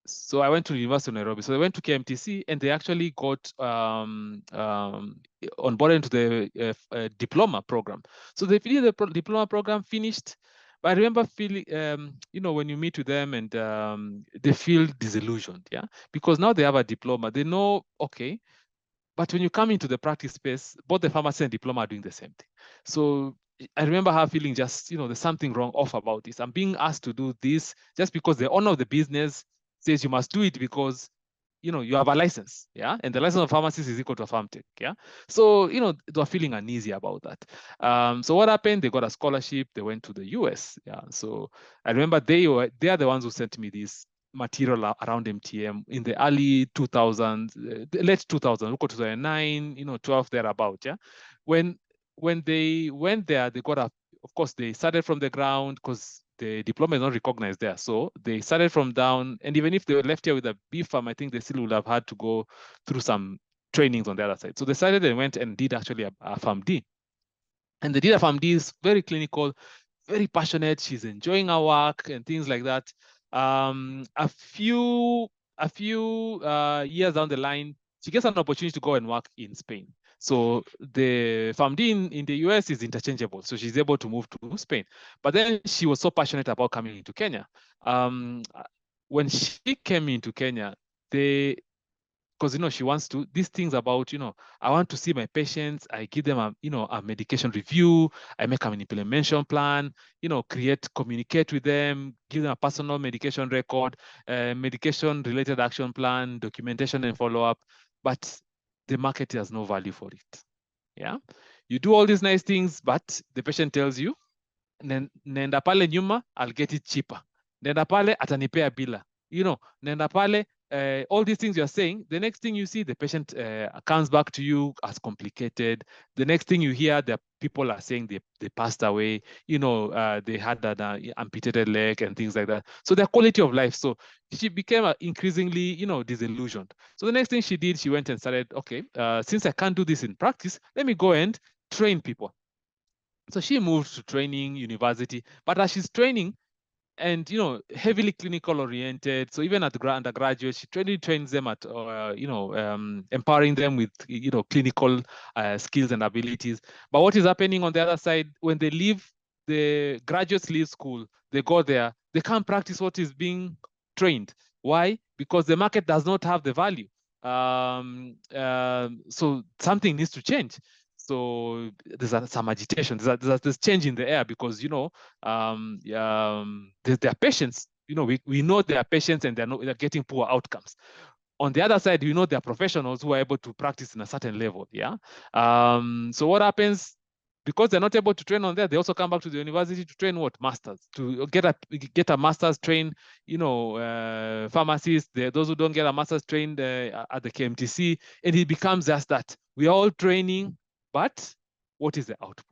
Speaker 1: So I went to University of Nairobi. So I went to KMTC and they actually got onboarded into the diploma program. So they finished the diploma program, finished. But I remember feeling, when you meet with them and they feel disillusioned, yeah, because now they have a diploma. They know, okay, but when you come into the practice space, both the pharmacy and diploma are doing the same thing. So I remember her feeling just, there's something wrong off about this. I'm being asked to do this just because the owner of the business says you must do it because you have a license, yeah, and the license of pharmacist is equal to a pharm tech, yeah. So they were feeling uneasy about that. So what happened? They got a scholarship. They went to the US, yeah. So I remember they are the ones who sent me this material around MTM in the early 2000s, late 2000s, look at 2009, 12 thereabout, yeah. When they went there, they got of course, they started from the ground because the diploma is not recognized there. So they started from down, and even if they were left here with a B farm, I think they still would have had to go through some trainings on the other side. So they started and went and did actually a farm D. And they did a farm D, is very clinical, very passionate. She's enjoying her work and things like that. A few years down the line, she gets an opportunity to go and work in Spain. So the PharmD in the US is interchangeable. So she's able to move to Spain. But then she was so passionate about coming into Kenya. When she came into Kenya, because she wants to these things about I want to see my patients. I give them a medication review. I make an implementation plan. Communicate with them, give them a personal medication record, medication related action plan, documentation and follow up. But the market has no value for it. Yeah, you do all these nice things, but the patient tells you, nenda pale nyuma, I'll get it cheaper. Nenda pale atanipea bila. Nenda pale, all these things you're saying, the next thing you see, the patient comes back to you as complicated. The next thing you hear, the people are saying they passed away, they had an amputated leg and things like that. So their quality of life. So she became increasingly, disillusioned. So the next thing she did, she went and started, okay, since I can't do this in practice, let me go and train people. So she moved to training, university, but as she's training, and heavily clinical oriented, so even at the undergraduate, she trains them at empowering them with clinical skills and abilities. But what is happening on the other side, when they leave, the graduates leave school, they go there, they can't practice what is being trained. Why? Because the market does not have the value. So something needs to change. So there's some agitation, there's change in the air, because there are patients, we know there are patients and they're getting poor outcomes. On the other side, there are professionals who are able to practice in a certain level. Yeah. So what happens? Because they're not able to train on that, they also come back to the university to train what? Masters, to get a master's trained, pharmacists, those who don't get a master's trained at the KMTC, and it becomes just that. We are all training, but what is the output?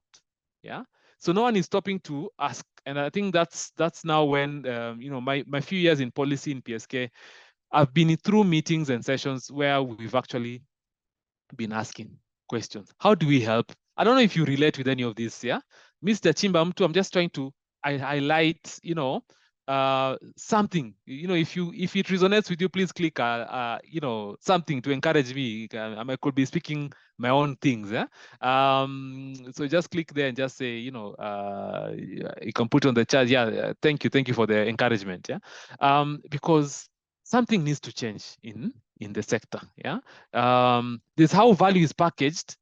Speaker 1: Yeah. So no one is stopping to ask. And I think that's now when, my few years in policy in PSK, I've been through meetings and sessions where we've actually been asking questions. How do we help? I don't know if you relate with any of this, yeah? Mr. Chimba Mtu, I'm just trying to highlight, something. If it resonates with you, please click, something to encourage me. I could be speaking my own things, yeah? So just click there and just say, you can put on the chat. Yeah, thank you for the encouragement, yeah? Because something needs to change in the sector, yeah? This how value is packaged,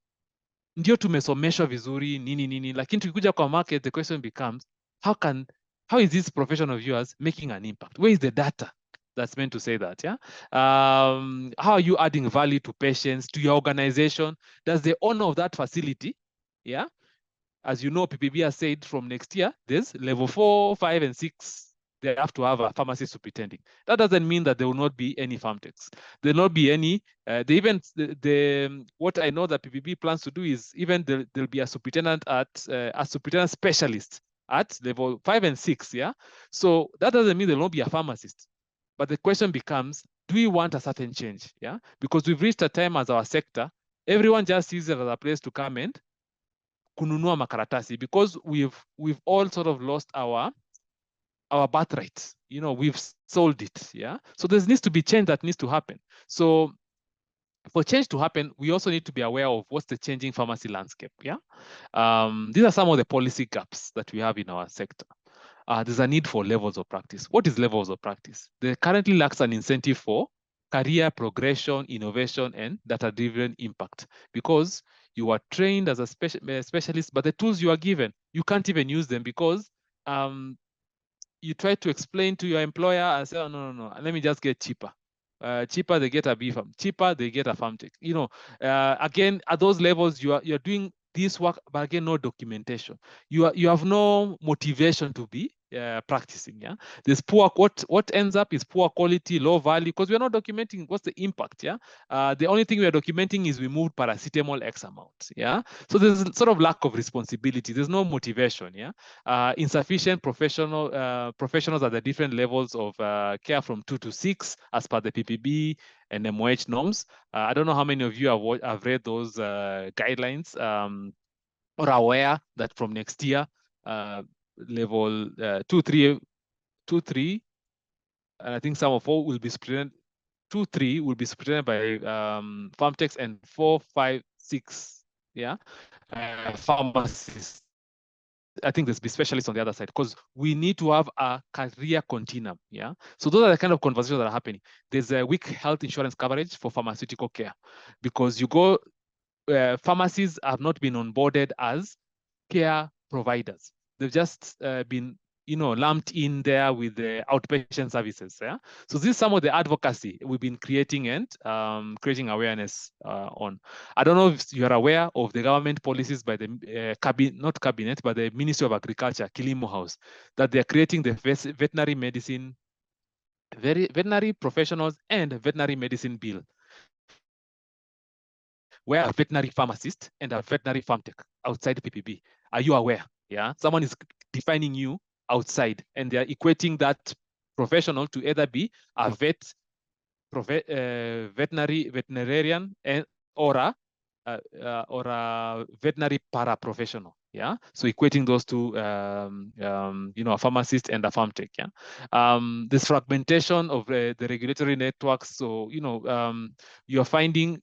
Speaker 1: ndio tumesomeshwa vizuri nini, lakini tukikuja kwa market, the question becomes, how is this profession of yours making an impact? Where is the data that's meant to say that? Yeah. How are you adding value to patients, to your organization? Does the owner of that facility, yeah, as you know, PPB has said from next year, there's level 4, 5, and 6. They have to have a pharmacy superintending. That doesn't mean that there will not be any pharmtechs. There will not be any. What I know that PPB plans to do is even there'll be a superintendent a superintendent specialist at level 5 and 6. Yeah. So that doesn't mean there will not be a pharmacist. But the question becomes, do we want a certain change? Yeah. Because we've reached a time as our sector, everyone just sees it as a place to come and kununua makaratasi, because we've all sort of lost our birthright. We've sold it. Yeah. So there needs to be change that needs to happen. So for change to happen, we also need to be aware of what's the changing pharmacy landscape. Yeah. These are some of the policy gaps that we have in our sector. There's a need for levels of practice. What is levels of practice? There currently lacks an incentive for career progression, innovation, and data-driven impact, because you are trained as a specialist, but the tools you are given, you can't even use them, because you try to explain to your employer and say, oh, no, let me just get cheaper. Cheaper, they get a B farm. Cheaper, they get a farm tech. Again, at those levels, you're doing this work, but again, no documentation. You have no motivation to be practicing. Yeah, there's poor. What ends up is poor quality, low value, because we're not documenting what's the impact. Yeah, the only thing we are documenting is we moved paracetamol X amount. Yeah, so there's a sort of lack of responsibility. There's no motivation. Yeah, insufficient professionals at the different levels of care from 2 to 6 as per the PPB and MOH norms. I don't know how many of you have read those guidelines or are aware that from next year, level 2, 3, and I think some of 4 will be split. 2, 3 will be split by pharmtechs, and 4, 5, 6, yeah, pharmacists. I think there's be specialists on the other side, because we need to have a career continuum. Yeah. So those are the kind of conversations that are happening. There's a weak health insurance coverage for pharmaceutical care, because pharmacies have not been onboarded as care providers. They've just been lumped in there with the outpatient services. Yeah. So this is some of the advocacy we've been creating and creating awareness on. I don't know if you are aware of the government policies by the not cabinet, but the Ministry of Agriculture, Kilimo House, that they are creating the veterinary medicine, veterinary professionals and veterinary medicine bill, where a veterinary pharmacist and a veterinary farm tech outside PPB. Are you aware? Yeah, someone is defining you outside, and they're equating that professional to either be a veterinarian and or a veterinary paraprofessional. Yeah, so equating those two, a pharmacist and a farm tech. Yeah, this fragmentation of the regulatory networks. So you're finding,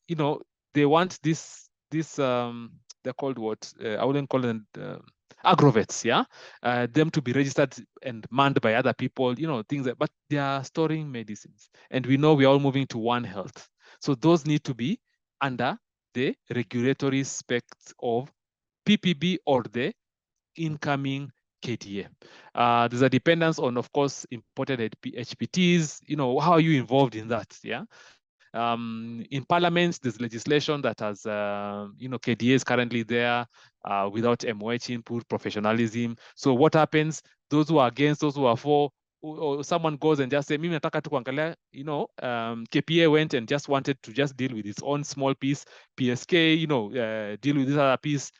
Speaker 1: they want they're called what? I wouldn't call them agrovets, yeah, them to be registered and manned by other people, things like, but they are storing medicines, and we know we're all moving to One Health, so those need to be under the regulatory specs of PPB or the incoming KDA. There's a dependence on, of course, imported HPTs. How are you involved in that? Yeah. In parliaments, there's legislation that has, KDA is currently there without MOH input, professionalism. So what happens? Those who are against, those who are for, or someone goes and just say, mimi nataka tu kuangalia, KPA went and just wanted to just deal with its own small piece, PSK, deal with this other piece.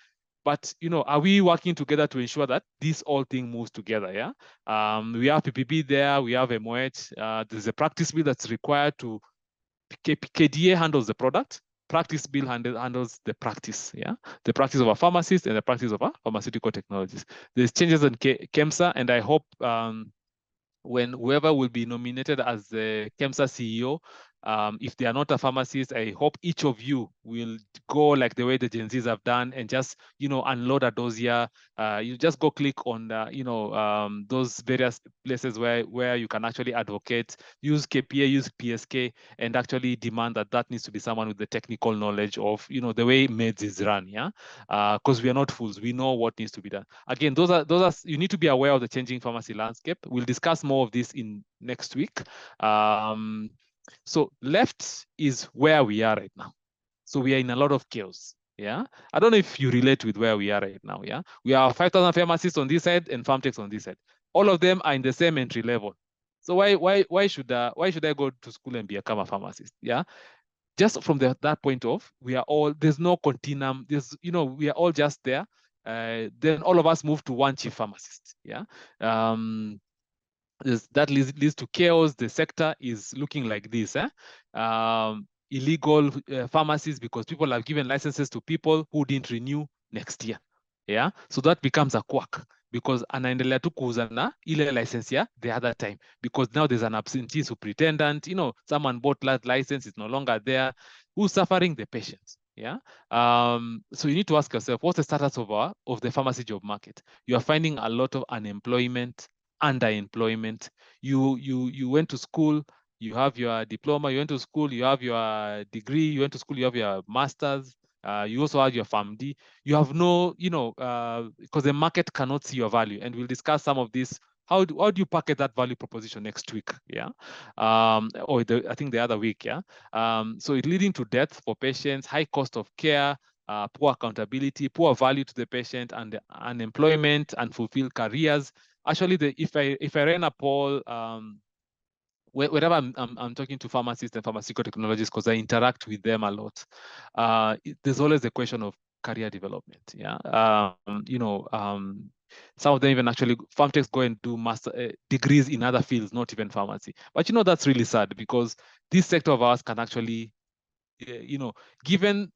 Speaker 1: But, are we working together to ensure that this whole thing moves together, yeah? We have PPP there, we have MOH, there's a practice bill that's required to KDA handles the product, practice bill handles the practice, yeah? The practice of a pharmacist and the practice of a pharmaceutical technologies. There's changes in KEMSA, and I hope when whoever will be nominated as the KEMSA CEO, if they are not a pharmacist, I hope each of you will go like the way the Gen Zs have done and just, unload a dossier. You just go click on, those various places where you can actually advocate, use KPA, use PSK, and actually demand that needs to be someone with the technical knowledge of, the way meds is run, yeah? Because we are not fools. We know what needs to be done. Again, those are you need to be aware of the changing pharmacy landscape. We'll discuss more of this in next week. So left is where we are right now. So we are in a lot of chaos. Yeah. I don't know if you relate with where we are right now. Yeah. We are 5,000 pharmacists on this side and farm techs on this side. All of them are in the same entry level. So why should I go to school and become a pharmacist? Yeah. Just from that point of, we are all, there's no continuum. We are all just there. Then all of us move to one chief pharmacist. Yeah. That leads to chaos. The sector is looking like this. Illegal pharmacies, because people have given licenses to people who didn't renew next year. Yeah, so that becomes a quack, because anaendelea tu kuuza na ile license ya the other time, because now there's an absentee superintendent. Someone bought that license, it's no longer there. Who's suffering? The patients. Yeah. So you need to ask yourself, what's the status of the pharmacy job market? You are finding a lot of unemployment, underemployment. You went to school, you have your diploma, you went to school, you have your degree, you went to school, you have your master's, you also have your PharmD. You have no, because the market cannot see your value. And we'll discuss some of this. How do you package that value proposition next week? Yeah. I think the other week. Yeah. So it's leading to death for patients, high cost of care, poor accountability, poor value to the patient, and unemployment, unfulfilled careers. Actually, if I ran a poll, whenever I'm talking to pharmacists and pharmaceutical technologists, because I interact with them a lot, there's always the question of career development. Yeah. Some of them even actually, farm techs go and do master degrees in other fields, not even pharmacy. But that's really sad, because this sector of ours can actually, given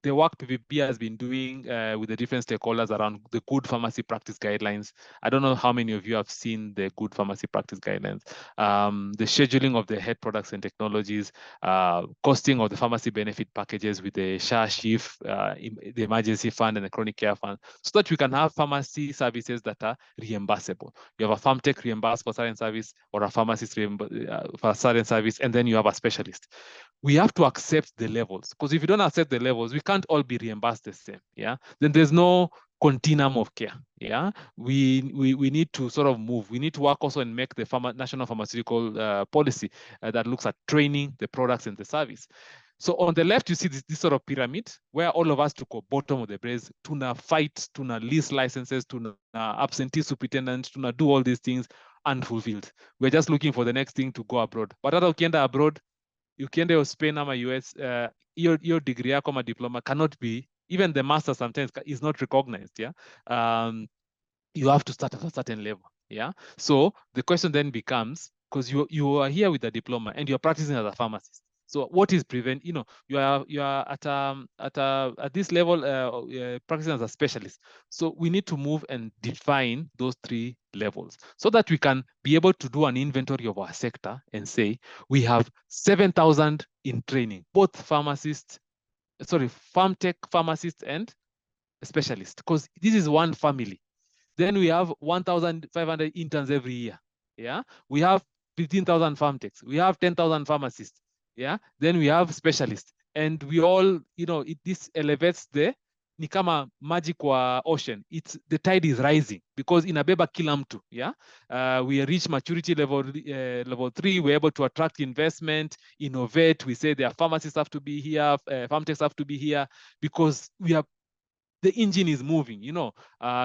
Speaker 1: the work PPP has been doing with the different stakeholders around the good pharmacy practice guidelines. I don't know how many of you have seen the good pharmacy practice guidelines. The scheduling of the head products and technologies, costing of the pharmacy benefit packages with the SHA shift, the emergency fund and the chronic care fund, so that we can have pharmacy services that are reimbursable. You have a farm tech reimbursed for certain service, or a pharmacist for a certain service, and then you have a specialist. We have to accept the levels, because if you don't accept the levels, we can't all be reimbursed the same. Yeah, then there's no continuum of care. Yeah, we need to sort of move. We need to work also and make the national pharmaceutical policy that looks at training, the products, and the service. So on the left, you see this sort of pyramid where all of us took a bottom of the brace, tuna fight, tuna lease licenses, tuna absentee superintendent, tuna do all these things unfulfilled. We're just looking for the next thing to go abroad. But hata ukienda abroad, ukienda Spain ama US, your degree yako ama diploma cannot be, even the master sometimes is not recognized. Yeah. You have to start at a certain level. Yeah. So the question then becomes, because you are here with a diploma and you're practicing as a pharmacist. So what is prevent? You know, you are at this level practicing as a specialist. So we need to move and define those 3 levels so that we can be able to do an inventory of our sector and say we have 7,000 in training, both pharmacists, sorry, farm tech pharmacists and specialists, because this is one family. Then we have 1,500 interns every year. Yeah, we have 15,000 farm techs. We have 10,000 pharmacists. Yeah, then we have specialists, and we all, you know, this elevates the ni kama maji kwa ocean. It's the tide is rising because inabeba kila mtu. Yeah, we reach maturity level 3. We're able to attract investment, innovate. We say their pharmacists have to be here, farm techs have to be here because we are the engine is moving, you know,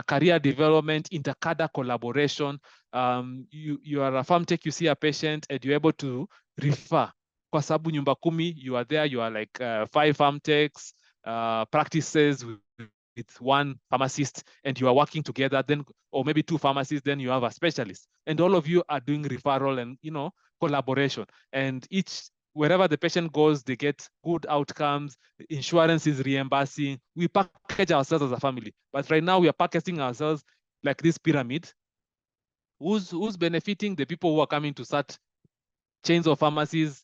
Speaker 1: career development, inter-cadre collaboration. You are a farm tech, you see a patient and you're able to refer. Kwa sababu nyumba kumi, you are there, you are like 5 farm techs, practices with 1 pharmacist and you are working together, then, or maybe 2 pharmacists, then you have a specialist. And all of you are doing referral and, you know, collaboration. And wherever the patient goes, they get good outcomes, insurance is reimbursing. We package ourselves as a family. But right now we are packaging ourselves like this pyramid. Who's benefiting? The people who are coming to start chains of pharmacies,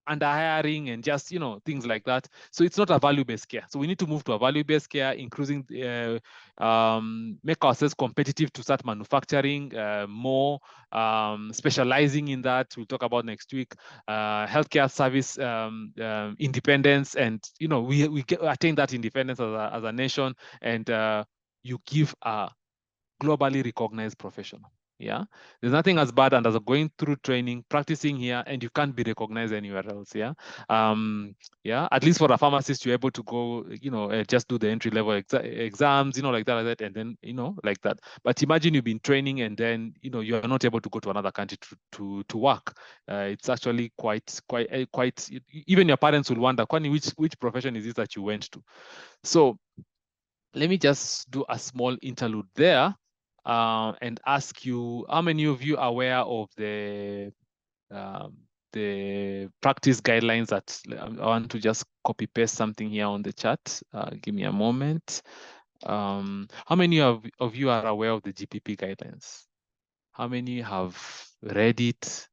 Speaker 1: under hiring and just, you know, things like that. So it's not a value-based care. So we need to move to a value-based care, increasing, make ourselves competitive to start manufacturing more, specializing in that. We'll talk about next week. Healthcare service independence, and you know, we attain that independence as a nation, and you give a globally recognized professional. Yeah, there's nothing as bad and as going through training, practicing here, and you can't be recognized anywhere else. Yeah, yeah. At least for a pharmacist, you're able to go, you know, just do the entry level exams, you know, like that, and then, you know, like that. But imagine you've been training and then, you know, you're not able to go to another country to work. It's actually quite. Even your parents will wonder, which profession is this that you went to? So let me just do a small interlude there. And ask you, how many of you are aware of the practice guidelines that I want to just copy paste something here on the chat? Give me a moment. How many of you are aware of the GPP guidelines? How many have read it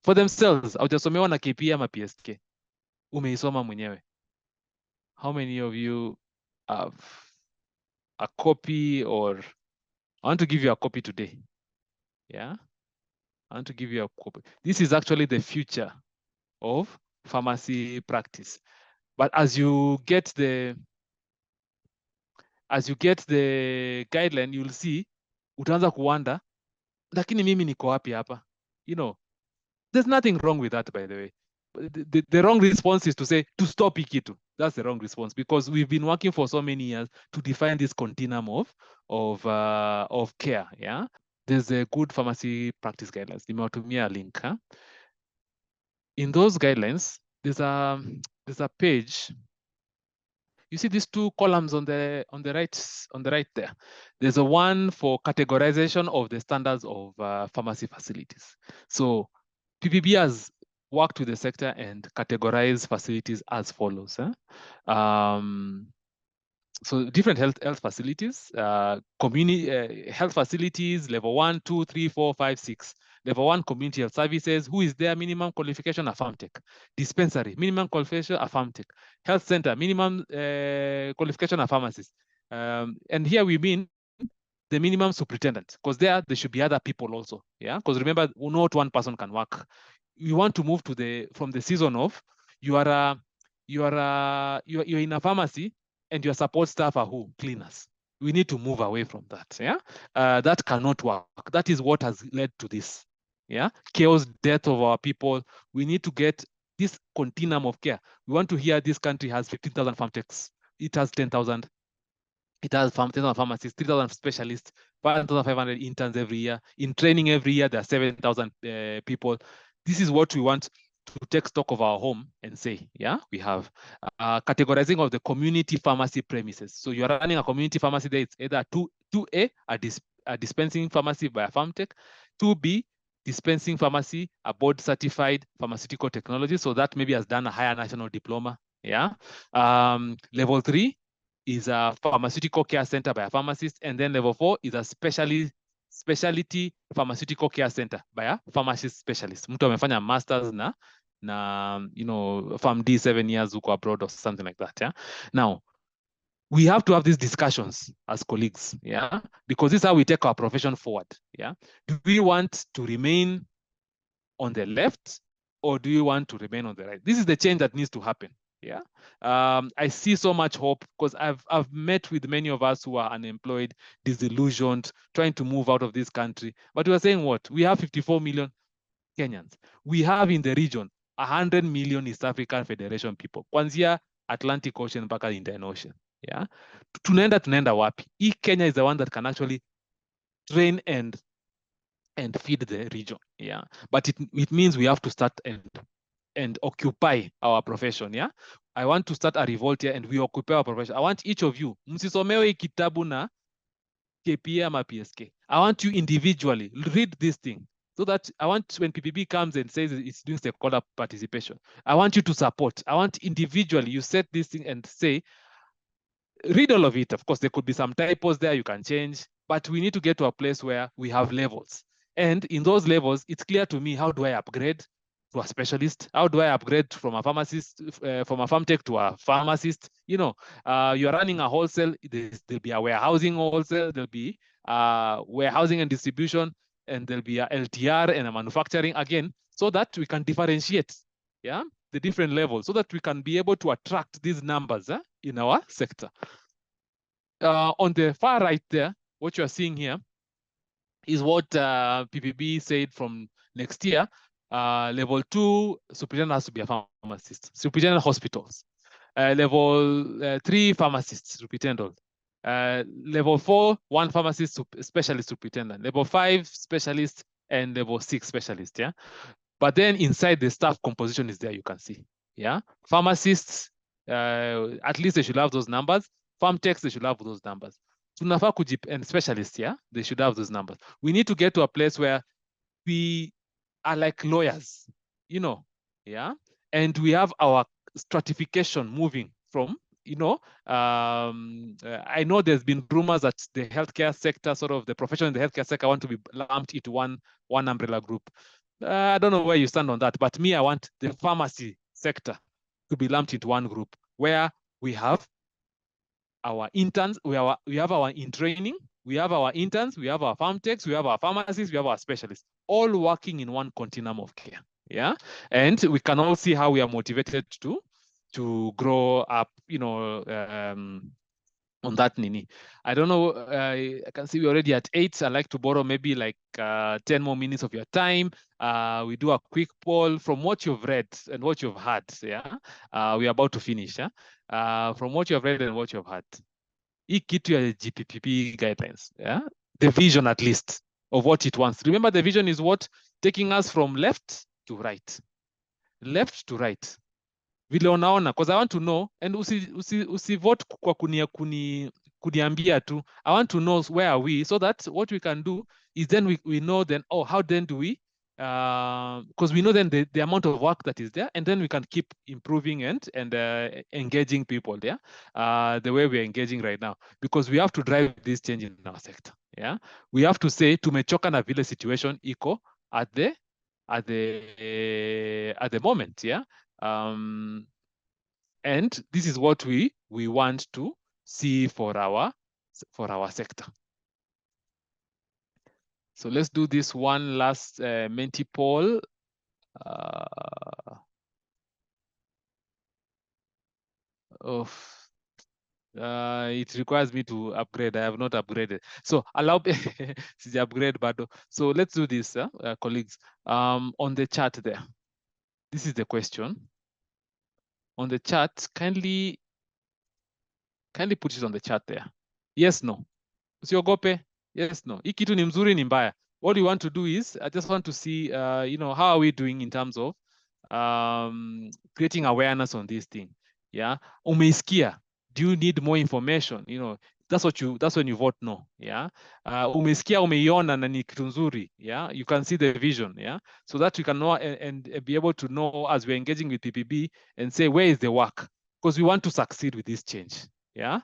Speaker 1: for themselves? Haujasomewa na KP ama PSK? Umeisoma mwenyewe? How many of you have a copy, or I want to give you a copy today? Yeah, I want to give you a copy. This is actually the future of pharmacy practice. But as you get the guideline, you'll see, utaanza kuwanda, lakini mimi niko wapi hapa? You know, there's nothing wrong with that, by the way. The wrong response is to say, to stop ikitu. That's the wrong response, because we've been working for so many years to define this continuum of care. Yeah, there's a good pharmacy practice guidelines. Nimewatumia link. Huh? In those guidelines, there's a page. You see these 2 columns on the right there. There's a one for categorization of the standards of pharmacy facilities. So PPB has worked with the sector and categorized facilities as follows. So different health facilities, community health facilities, level 1, 2, 3, 4, 5, 6. Level 1, community health services. Who is there? Minimum qualification, a pharmtech. Dispensary, minimum qualification, a pharmtech. Health center, minimum qualification, a pharmacist. And here we mean the minimum superintendent, because there should be other people also. Yeah, because remember, not one person can work. You want to move to from the season of you're in a pharmacy, and your support staff are who? Cleaners. We need to move away from that. Yeah, that cannot work. That is what has led to this. Yeah, chaos, death of our people. We need to get this continuum of care. We want to hear this country has 15,000 farm techs. It has 10,000. It has 10,000 pharmacists, 3,000 specialists, 1,500 interns every year. In training every year, there are 7,000 people. This is what we want to take stock of our home and say, yeah, we have categorizing of the community pharmacy premises. So you're running a community pharmacy there. It's either 2A, a dispensing pharmacy by a farm tech, 2B, dispensing pharmacy, a board certified pharmaceutical technology. So that maybe has done a higher national diploma. Yeah. Level 3 is a pharmaceutical care center by a pharmacist. And then level 4 is a specialty pharmaceutical care center by a pharmacist specialist. Mtu amefanya masters na PharmD 7 years huko abroad or something like that. Yeah. Now, we have to have these discussions as colleagues, yeah, because this is how we take our profession forward. Yeah. Do we want to remain on the left or do you want to remain on the right? This is the change that needs to happen. Yeah, I see so much hope because I've met with many of us who are unemployed, disillusioned, trying to move out of this country. But we are saying what? We have 54 million Kenyans. We have in the region 100 million East African Federation people. Kwanzia Atlantic Ocean mpaka Indian Ocean. Yeah, tunaenda wapi? Kenya is the one that can actually train and feed the region. Yeah, but it means we have to start and occupy our profession. Yeah, I want to start a revolt here and we occupy our profession. I want each of you, msisomewe kitabu na KPA ama PSK. I want you individually read this thing so that I want when PPB comes and says it's doing stakeholder participation, I want you to support. I want individually you set this thing and say, read all of it. Of course, there could be some typos there you can change, but we need to get to a place where we have levels. And in those levels, it's clear to me, how do I upgrade to a specialist? How do I upgrade from a pharmacist, from a farm tech to a pharmacist? You're running a wholesale, there'll be a warehousing wholesale, there'll be warehousing and distribution, and there'll be a LTR and a manufacturing again, so that we can differentiate, yeah, the different levels, so that we can be able to attract these numbers in our sector. On the far right there, what you are seeing here is what PPB said from next year. Level 2, superintendent has to be a pharmacist. Superintendent hospitals. Level 3, pharmacists, superintendent. Level 4, 1 pharmacist, specialist superintendent. Level 5, specialist, and level 6, specialist. Yeah. But then inside the staff composition is there, you can see. Yeah. Pharmacists, at least they should have those numbers. Farm techs, they should have those numbers. And specialists, yeah, they should have those numbers. We need to get to a place where we are like lawyers, yeah, and we have our stratification moving from, I know there's been rumors that the healthcare sector, sort of the profession in the healthcare sector, want to be lumped into one umbrella group. I don't know where you stand on that, but me, I want the pharmacy sector to be lumped into one group where we have our interns, we have our in training, we have our interns, we have our farm techs, we have our pharmacists, we have our specialists, all working in one continuum of care. Yeah, and we can all see how we are motivated to grow up, on that nini. I don't know, I can see we're already at 8. I'd like to borrow maybe like 10 more minutes of your time. We do a quick poll from what you've read and what you've heard. Yeah, we're about to finish. Yeah, from what you've read and what you've heard. Hii kitu ya GPPG guidelines, yeah, the vision at least of what it wants. Remember, the vision is what taking us from left to right, vile unaona, because I want to know, and usi vote kwa kuniambia tu. I want to know where are we, so that what we can do is then we know then, oh, how then do we, because we know then the amount of work that is there, and then we can keep improving and engaging people there, the way we're engaging right now, because we have to drive this change in our sector. Yeah, we have to say tumechoka na vile situation iko at the moment. Yeah. And this is what we want to see for our sector. So let's do this one last Menti poll. It requires me to upgrade. I have not upgraded. So allow me upgrade, but so let's do this, colleagues. On the chart there, this is the question. On the chart, kindly put it on the chart there. Yes, no. Usiogope. Yes, no. Hii kitu ni mzuri ni mbaya. What you want to do is, I just want to see, how are we doing in terms of creating awareness on this thing. Yeah. Umeisikia. Do you need more information? That's when you vote no. Yeah. Umeisikia, umeiona na ni kitu nzuri. Yeah. You can see the vision. Yeah. So that you can know and be able to know as we're engaging with PPB and say, where is the work? Because we want to succeed with this change. Yeah.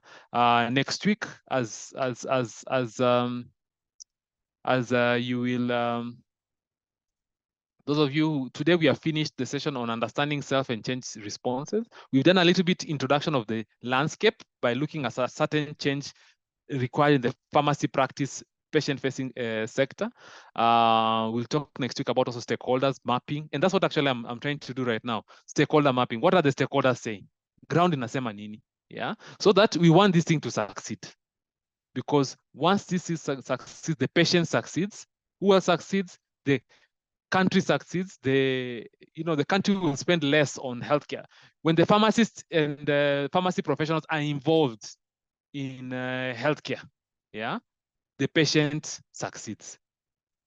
Speaker 1: Next week, as you will, those of you, today we have finished the session on understanding self and change responses. We've done a little bit introduction of the landscape by looking at a certain change required in the pharmacy practice patient-facing sector. We'll talk next week about also stakeholders mapping, and that's what actually I'm trying to do right now. Stakeholder mapping. What are the stakeholders saying? Ground inasema nini? Yeah, so that we want this thing to succeed. Because once this succeeds, the patient succeeds. Who else succeeds? The country succeeds. The country will spend less on healthcare. When the pharmacists and the pharmacy professionals are involved in healthcare, yeah, the patient succeeds.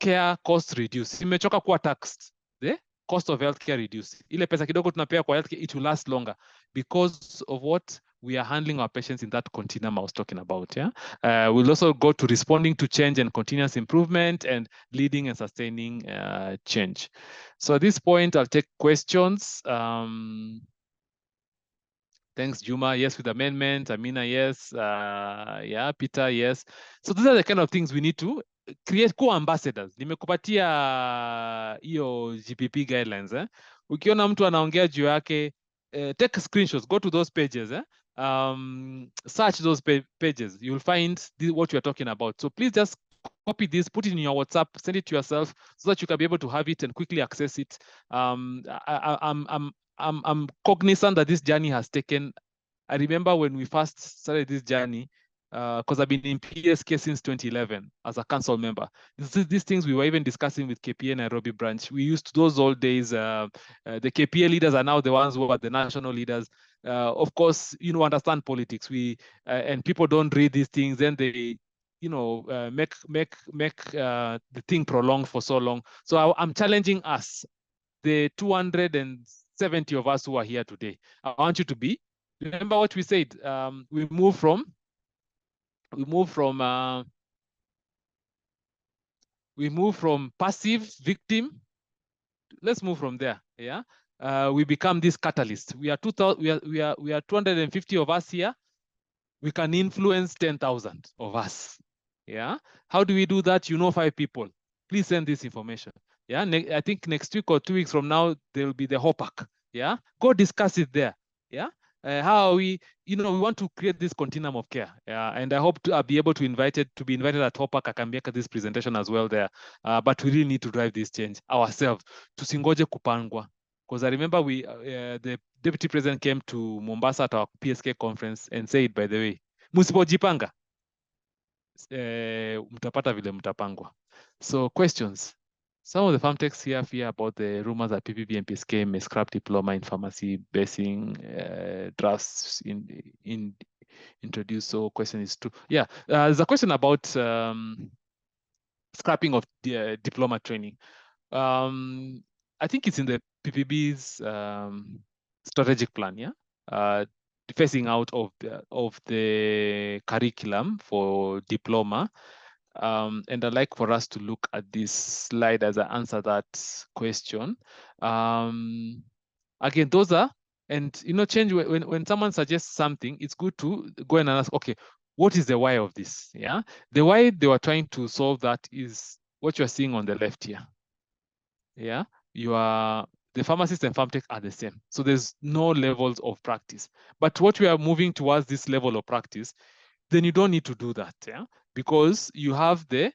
Speaker 1: Care costs reduce. Imechoka kuwa taxed. The cost of healthcare reduce. Ile pesa kidogo tunapea kwa healthcare, it will last longer because of what we are handling our patients in that continuum I was talking about. Yeah, we'll also go to responding to change and continuous improvement and leading and sustaining change. So at this point, I'll take questions. Thanks, Juma. Yes, with amendment. Amina, yes. Yeah, Peter, yes. So these are the kind of things we need to create co-ambassadors. Nimekupatia hiyo GPP guidelines. Ukiona mtu anaongea juu yake, take screenshots, go to those pages. Search those pages. You'll find what you're talking about. So please just copy this, put it in your WhatsApp, send it to yourself so that you can be able to have it and quickly access it. I'm cognizant that this journey has taken. I remember when we first started this journey, because I've been in PSK since 2011 as a council member. These things we were even discussing with KPA Nairobi branch. We used those old days. The KPA leaders are now the ones who are the national leaders. Of course, understand politics. And people don't read these things, and they make the thing prolonged for so long. So I'm challenging us, the 270 of us who are here today. I want you to remember what we said. We move from passive victim. Let's move from there. Yeah. We become this catalyst. We are 250 of us here. We can influence 10,000 of us. Yeah. How do we do that? 5 people. Please send this information. Yeah. I think next week or 2 weeks from now, there will be the HOPAC. Yeah. Go discuss it there. Yeah. How are we, we want to create this continuum of care. Yeah. And I hope to be able to be invited at HOPAC. I can make this presentation as well there. But we really need to drive this change ourselves. Tusingoje kupangwa. Because I remember the deputy president came to Mombasa at our PSK conference and said, by the way, musipojipanga, mtapata vile mtapangwa. So questions. Some of the farm techs here fear about the rumors that PPP and PSK may scrap diploma in pharmacy basing drafts in introduced. So question is true. Yeah, there's a question about scrapping of diploma training. I think it's in the PPB's strategic plan. Yeah, phasing out of the curriculum for diploma. And I'd like for us to look at this slide as I answer that question. Again, those are, and change when someone suggests something, it's good to go and ask, okay, what is the why of this? Yeah, the why they were trying to solve that is what you're seeing on the left here. Yeah, the pharmacist and pharmtech are the same. So there's no levels of practice. But what we are moving towards this level of practice, then you don't need to do that. Yeah, because you have the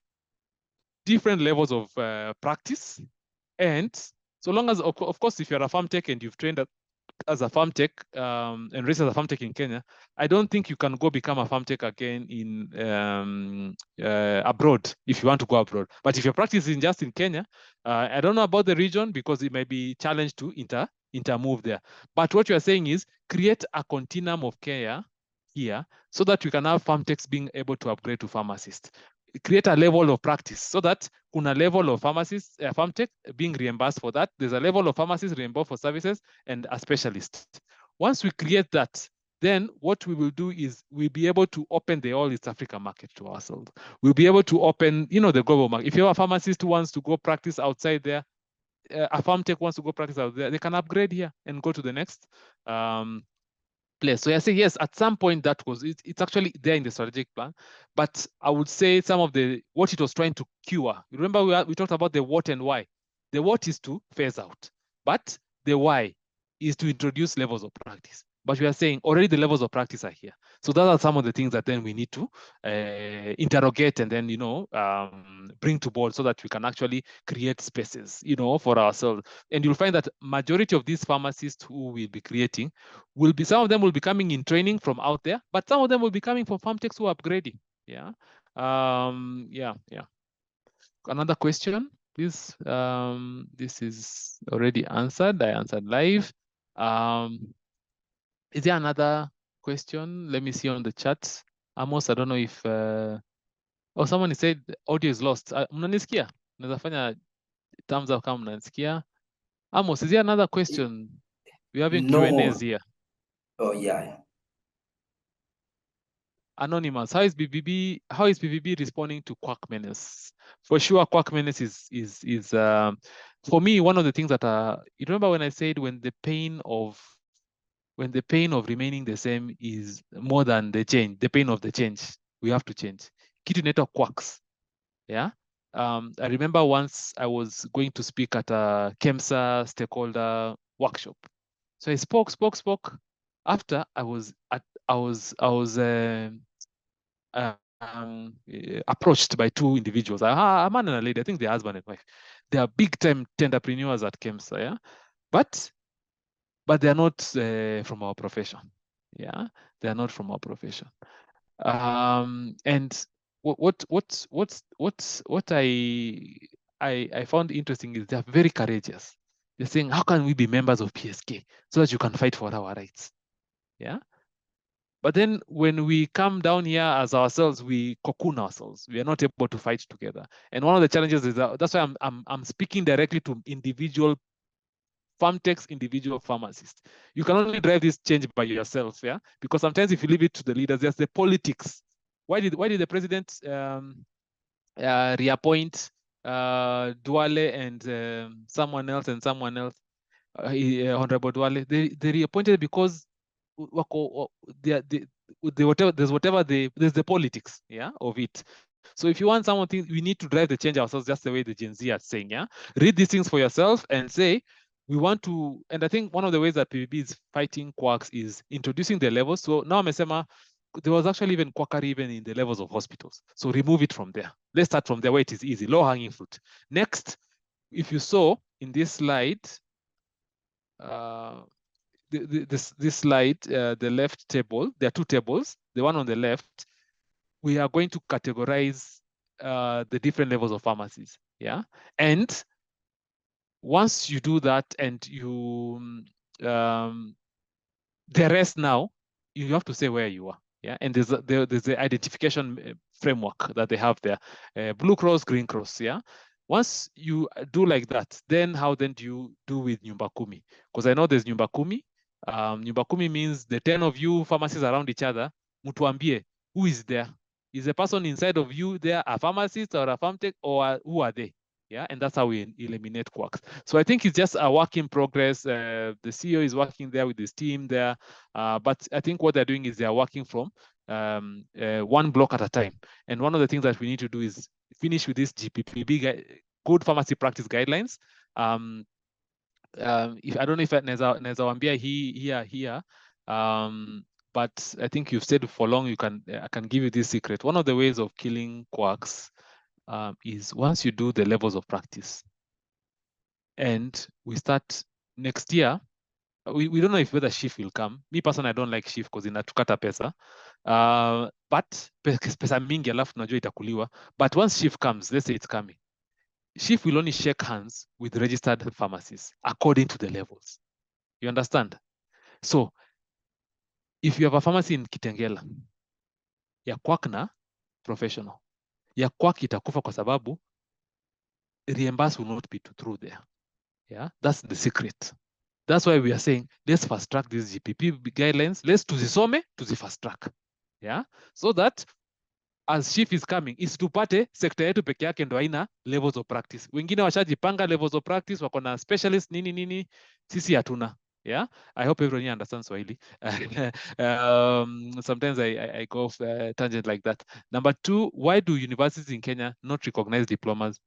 Speaker 1: different levels of practice. And so long as, of course, if you're a pharmtech and you've trained as a farm tech and register as a farm tech in Kenya, I don't think you can go become a farm tech again in abroad if you want to go abroad. But if you're practicing just in Kenya, I don't know about the region because it may be challenged to intermove there. But what you are saying is create a continuum of care here so that we can have farm techs being able to upgrade to pharmacists. Create a level of practice so that kuna level of pharmacists, farm tech being reimbursed for that. There's a level of pharmacists reimbursed for services and a specialist. Once we create that, then what we will do is we'll be able to open the all East Africa market to ourselves. We'll be able to open, the global market. If you have a pharmacist who wants to go practice outside there, a farm tech wants to go practice out there, they can upgrade here and go to the next place. So I say yes, at some point that was it's actually there in the strategic plan, but I would say some of what it was trying to cure. Remember we talked about the what and why. The what is to phase out, but the why is to introduce levels of practice. But we are saying already the levels of practice are here. So those are some of the things that then we need to interrogate and then bring to board so that we can actually create spaces for ourselves. And you'll find that majority of these pharmacists who we'll be creating some of them will be coming in training from out there, but some of them will be coming from farm techs who are upgrading. Yeah. Another question, please. This is already answered. I answered live. Is there another question? Let me see on the chat. Amos, I don't know if someone said audio is lost. Mnanisikia? Naweza fanya thumbs up kama mnanisikia. Amos, is there another question? We're having Q&As here.
Speaker 2: Oh yeah.
Speaker 1: Anonymous, how is BBB responding to Quack Menace? For sure, Quack Menace is for me one of the things that you remember when I said when the pain of remaining the same is more than the change, the pain of the change, we have to change. Kitu inaitwa quacks. Yeah. I remember once I was going to speak at a KEMSA stakeholder workshop. So I spoke. After I was approached by two individuals, a man and a lady. I think they're husband and wife. They are big time entrepreneurs at KEMSA, yeah, but they are not from our profession. Yeah, they are not from our profession. And what I found interesting is they're very courageous. They're saying, how can we be members of PSK so that you can fight for our rights? Yeah. But then when we come down here as ourselves, we cocoon ourselves. We are not able to fight together. And one of the challenges is that's why I'm speaking directly to individual farm techs, individual pharmacists. You can only drive this change by yourself, yeah? Because sometimes if you leave it to the leaders, there's the politics. Why did the president reappoint Duale and someone else, Honorable Duale? They reappointed because there's the politics, yeah, of it. So if you want something, we need to drive the change ourselves, just the way the Gen Z are saying, yeah. Read these things for yourself and say, we want to, and I think one of the ways that PBB is fighting quacks is introducing the levels. So now Mesema, there was actually even quackery even in the levels of hospitals. So remove it from there. Let's start from there where it is easy, low hanging fruit. Next, if you saw in this slide, this slide, the left table, there are two tables. The one on the left, we are going to categorize the different levels of pharmacies. Yeah. And once you do that and you, the rest now, you have to say where you are. Yeah. And there's the identification framework that they have there. Blue Cross, Green Cross. Yeah. Once you do like that, then how then do you do with Nyumba Kumi? Because I know there's Nyumba Kumi. Nyumba Kumi means the 10 of you pharmacies around each other. Mutuambie, who is there? Is the person inside of you there a pharmacist or a farm tech, or who are they? Yeah, and that's how we eliminate quacks. So I think it's just a work in progress. The CEO is working there with his team there, but I think what they're doing is they're working from one block at a time. And one of the things that we need to do is finish with this GPPG, good pharmacy practice guidelines. If I don't know if Nezawambia here, but I think you've said for long. I can give you this secret. One of the ways of killing quacks is once you do the levels of practice, and we start next year. we don't know if whether shift will come. Me personally, I don't like shift because inatukata pesa. But pesa mingi alafu tunajua itakuliwa. But once shift comes, let's say it's coming, shift will only shake hands with registered pharmacies according to the levels. You understand? So if you have a pharmacy in Kitengela, ya kwakna professional, ya kwak itakufa kwa sababu reimburse will not be through there. Yeah, that's the secret. That's why we are saying, let's fast track these GPP guidelines. Let's tuzisome, fast track. Yeah, so that as shift is coming, isitupate sekta yetu peke yake ndo haina levels of practice. Wengine washajipanga levels of practice, wako na specialist nini, sisi hatuna. Yeah, I hope everyone understands Swahili. Sometimes I go off tangent like that. Number two, why do universities in Kenya not recognize diplomas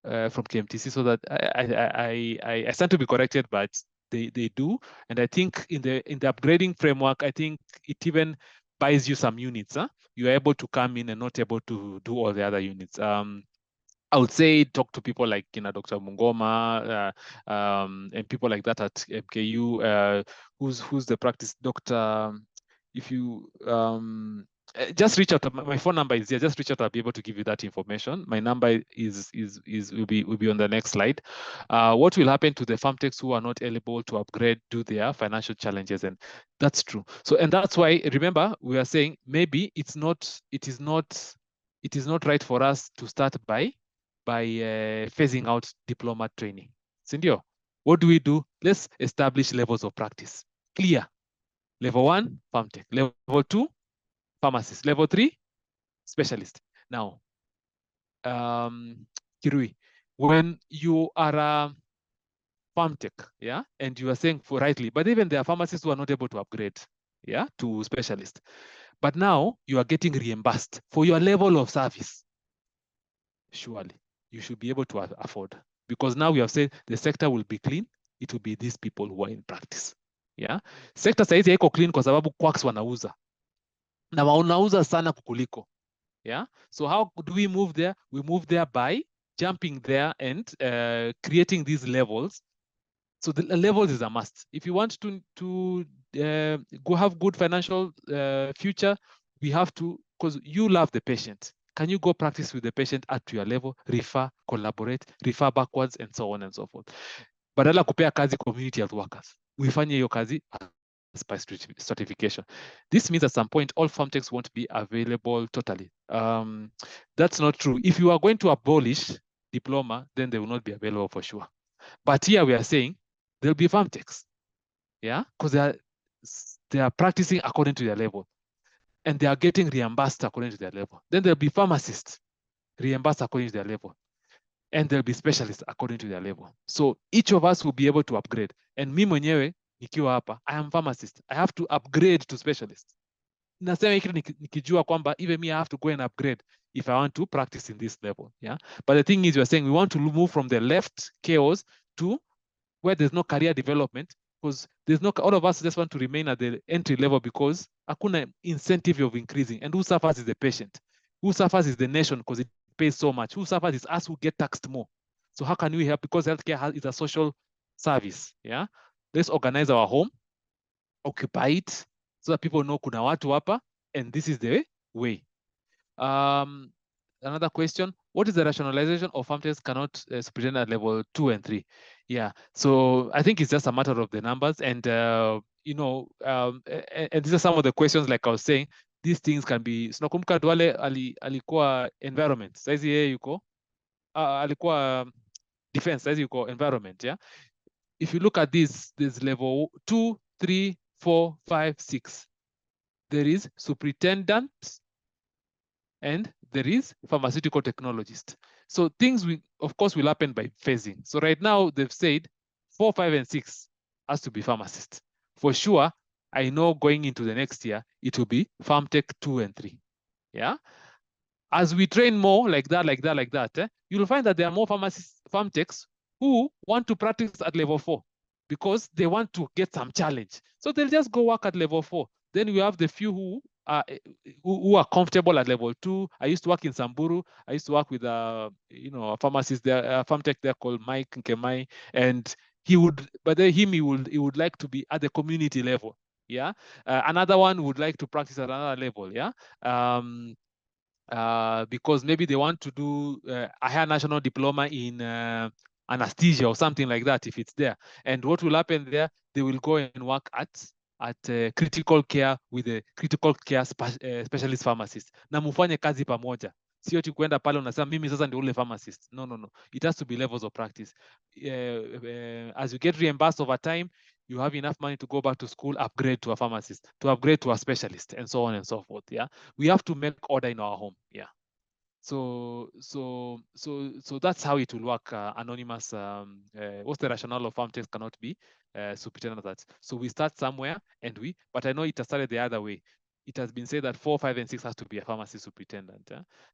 Speaker 1: from KMTC? So that I stand to be corrected, but they do. And I think in the upgrading framework, I think it even buys you some units. Huh? You are able to come in and not able to do all the other units. I would say talk to people like Dr. Mungoma and people like that at MKU. Who's the practice doctor? If you just reach out. My phone number is here. Just reach out. I'll be able to give you that information. My number will be on the next slide. What will happen to the farmtechs who are not eligible to upgrade due to their financial challenges? And that's true. So, and that's why, remember, we are saying maybe it is not right for us to start by phasing out diploma training. Sindio, what do? Let's establish levels of practice. Clear. Level 1, farmtech. Level 2, pharmacist. Level 3, specialist. Now, Kirui, when you are a farmtech, yeah, and you are saying for rightly, but even there are pharmacists who are not able to upgrade, yeah, to specialist. But now you are getting reimbursed for your level of service. Surely you should be able to afford, because now we have said the sector will be clean. It will be these people who are in practice. Yeah, sector saizi haiko clean kwa sababu quacks wanauza na wanauza sana kukuliko. Yeah, so how do we move there? We move there by jumping there and creating these levels. So the levels is a must. If you want to go have good financial future, we have to, because you love the patient. Can you go practice with the patient at your level, refer, collaborate, refer backwards, and so on and so forth. Badala kupea kazi community health workers, uifanye hiyo kazi as by stratification. This means at some point, all farmtechs won't be available totally. That's not true. If you are going to abolish diploma, then they will not be available for sure. But here we are saying there'll be farmtechs, yeah, because they are practicing according to their level, and they are getting reimbursed according to their level. Then there'll be pharmacists reimbursed according to their level, and there'll be specialists according to their level. So each of us will be able to upgrade. And mi mwenyewe nikiwa hapa, I am pharmacist. I have to upgrade to specialist. Nasema hiki nikijua kwamba even me I have to go and upgrade if I want to practice in this level. Yeah. But the thing is, we're saying we want to move from the left chaos to where there's no career development, because there's no, all of us just want to remain at the entry level because hakuna incentive of increasing. And who suffers is the patient. Who suffers is the nation because it pays so much. Who suffers is us who get taxed more. So how can we help? Because healthcare is a social service. Yeah. Let's organize our home, occupy it, so that people know kuna watu hapa, and this is the way. Another question, what is the rationalization of farmtechs cannot superintend at level 2 and 3? Yeah, so I think it's just a matter of the numbers, and you know, and these are some of the questions, like I was saying, these things can be, sinakumbuka Duale alikuwa environment, saizi yeye yuko alikuwa defense, saizi yuko environment. Yeah, if you look at this, there's level 2, 3, 4, 5, 6. There is superintendent, and there is pharmaceutical technologist. So things of course will happen by phasing. So right now they've said 4, 5, and 6 has to be pharmacist. For sure, I know going into the next year, it will be PharmTech 2 and 3. Yeah. As we train more like that, you'll find that there are more PharmTechs who want to practice at level 4 because they want to get some challenge. So they'll just go work at level 4. Then we have the few who are comfortable at level 2. I used to work in Samburu. I used to work with you know, a pharmacist there, a pharmtech there called Mike Nkemai, and he would, but then he would like to be at the community level. Yeah. Another one would like to practice at another level. Yeah. Because maybe they want to do a higher national diploma in anesthesia or something like that, if it's there. And what will happen there, they will go and work at critical care with a critical care specialist pharmacist. Na mufanye kazi pamoja. Sio tu kwenda pale unasema mimi sasa ndio ule pharmacist. No, no, no. It has to be levels of practice. As you get reimbursed over time, you have enough money to go back to school, upgrade to a pharmacist, to upgrade to a specialist, and so on and so forth. Yeah, we have to make order in our home. Yeah. So that's how it will work. Anonymous. What's the rationale of farm text cannot be superintendent that? So we start somewhere, but I know it has started the other way. It has been said that 4, 5, and 6 has to be a pharmacy superintendent.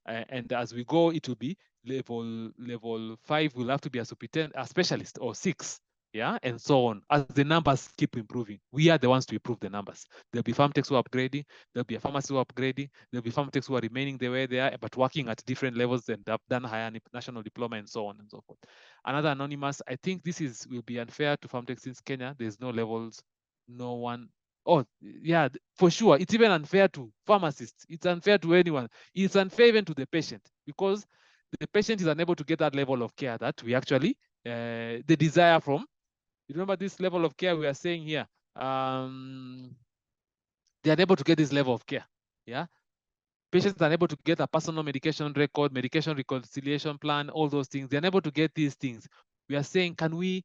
Speaker 1: And as we go, it will be level 5 will have to be a superintendent, a specialist, or 6. Yeah, and so on. As the numbers keep improving, we are the ones to improve the numbers. There'll be farm techs who are upgrading, there'll be a pharmacy who are upgrading, there'll be farm techs who are remaining the way they are, but working at different levels and have done higher national diploma and so on and so forth. Another anonymous, I think this will be unfair to farm techs since Kenya. There's no levels, no one. Oh, yeah, for sure. It's even unfair to pharmacists. It's unfair to anyone. It's unfair even to the patient, because the patient is unable to get that level of care that we actually, the desire from. You remember this level of care we are saying here? They are unable to get this level of care. Yeah. Patients are unable to get a personal medication record, medication reconciliation plan, all those things. They're unable to get these things. We are saying, can we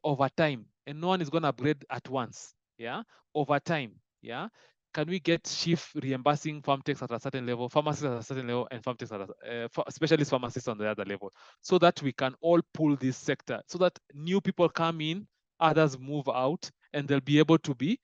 Speaker 1: over time, and no one is going to upgrade at once. Yeah. Over time. Yeah. Can we get shift reimbursing farm techs at a certain level, pharmacists at a certain level, and farm techs at specialist pharmacists on the other level, so that we can all pull this sector, so that new people come in, others move out, and they'll be able to be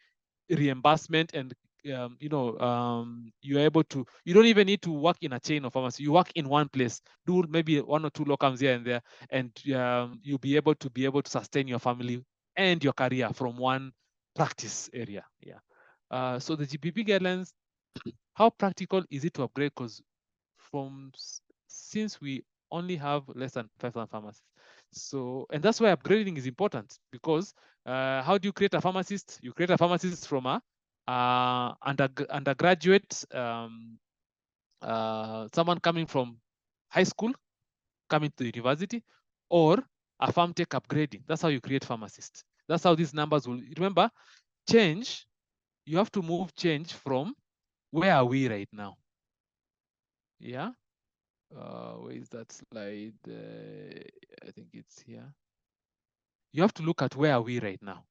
Speaker 1: reimbursement and you're able to, you don't even need to work in a chain of pharmacy. You work in one place, do maybe 1 or 2 locums here and there, and you'll be able to sustain your family and your career from one practice area. Yeah. So the GPP guidelines, how practical is it to upgrade? Because since we only have less than 5,000 pharmacists, so, and that's why upgrading is important, because how do you create a pharmacist? You create a pharmacist from a undergraduate, someone coming from high school, coming to the university, or a farm tech upgrading. That's how you create pharmacists. That's how these numbers will, remember, change. You have to move change from where are we right now? Yeah. Where is that slide? I think it's here. You have to look at where are we right now.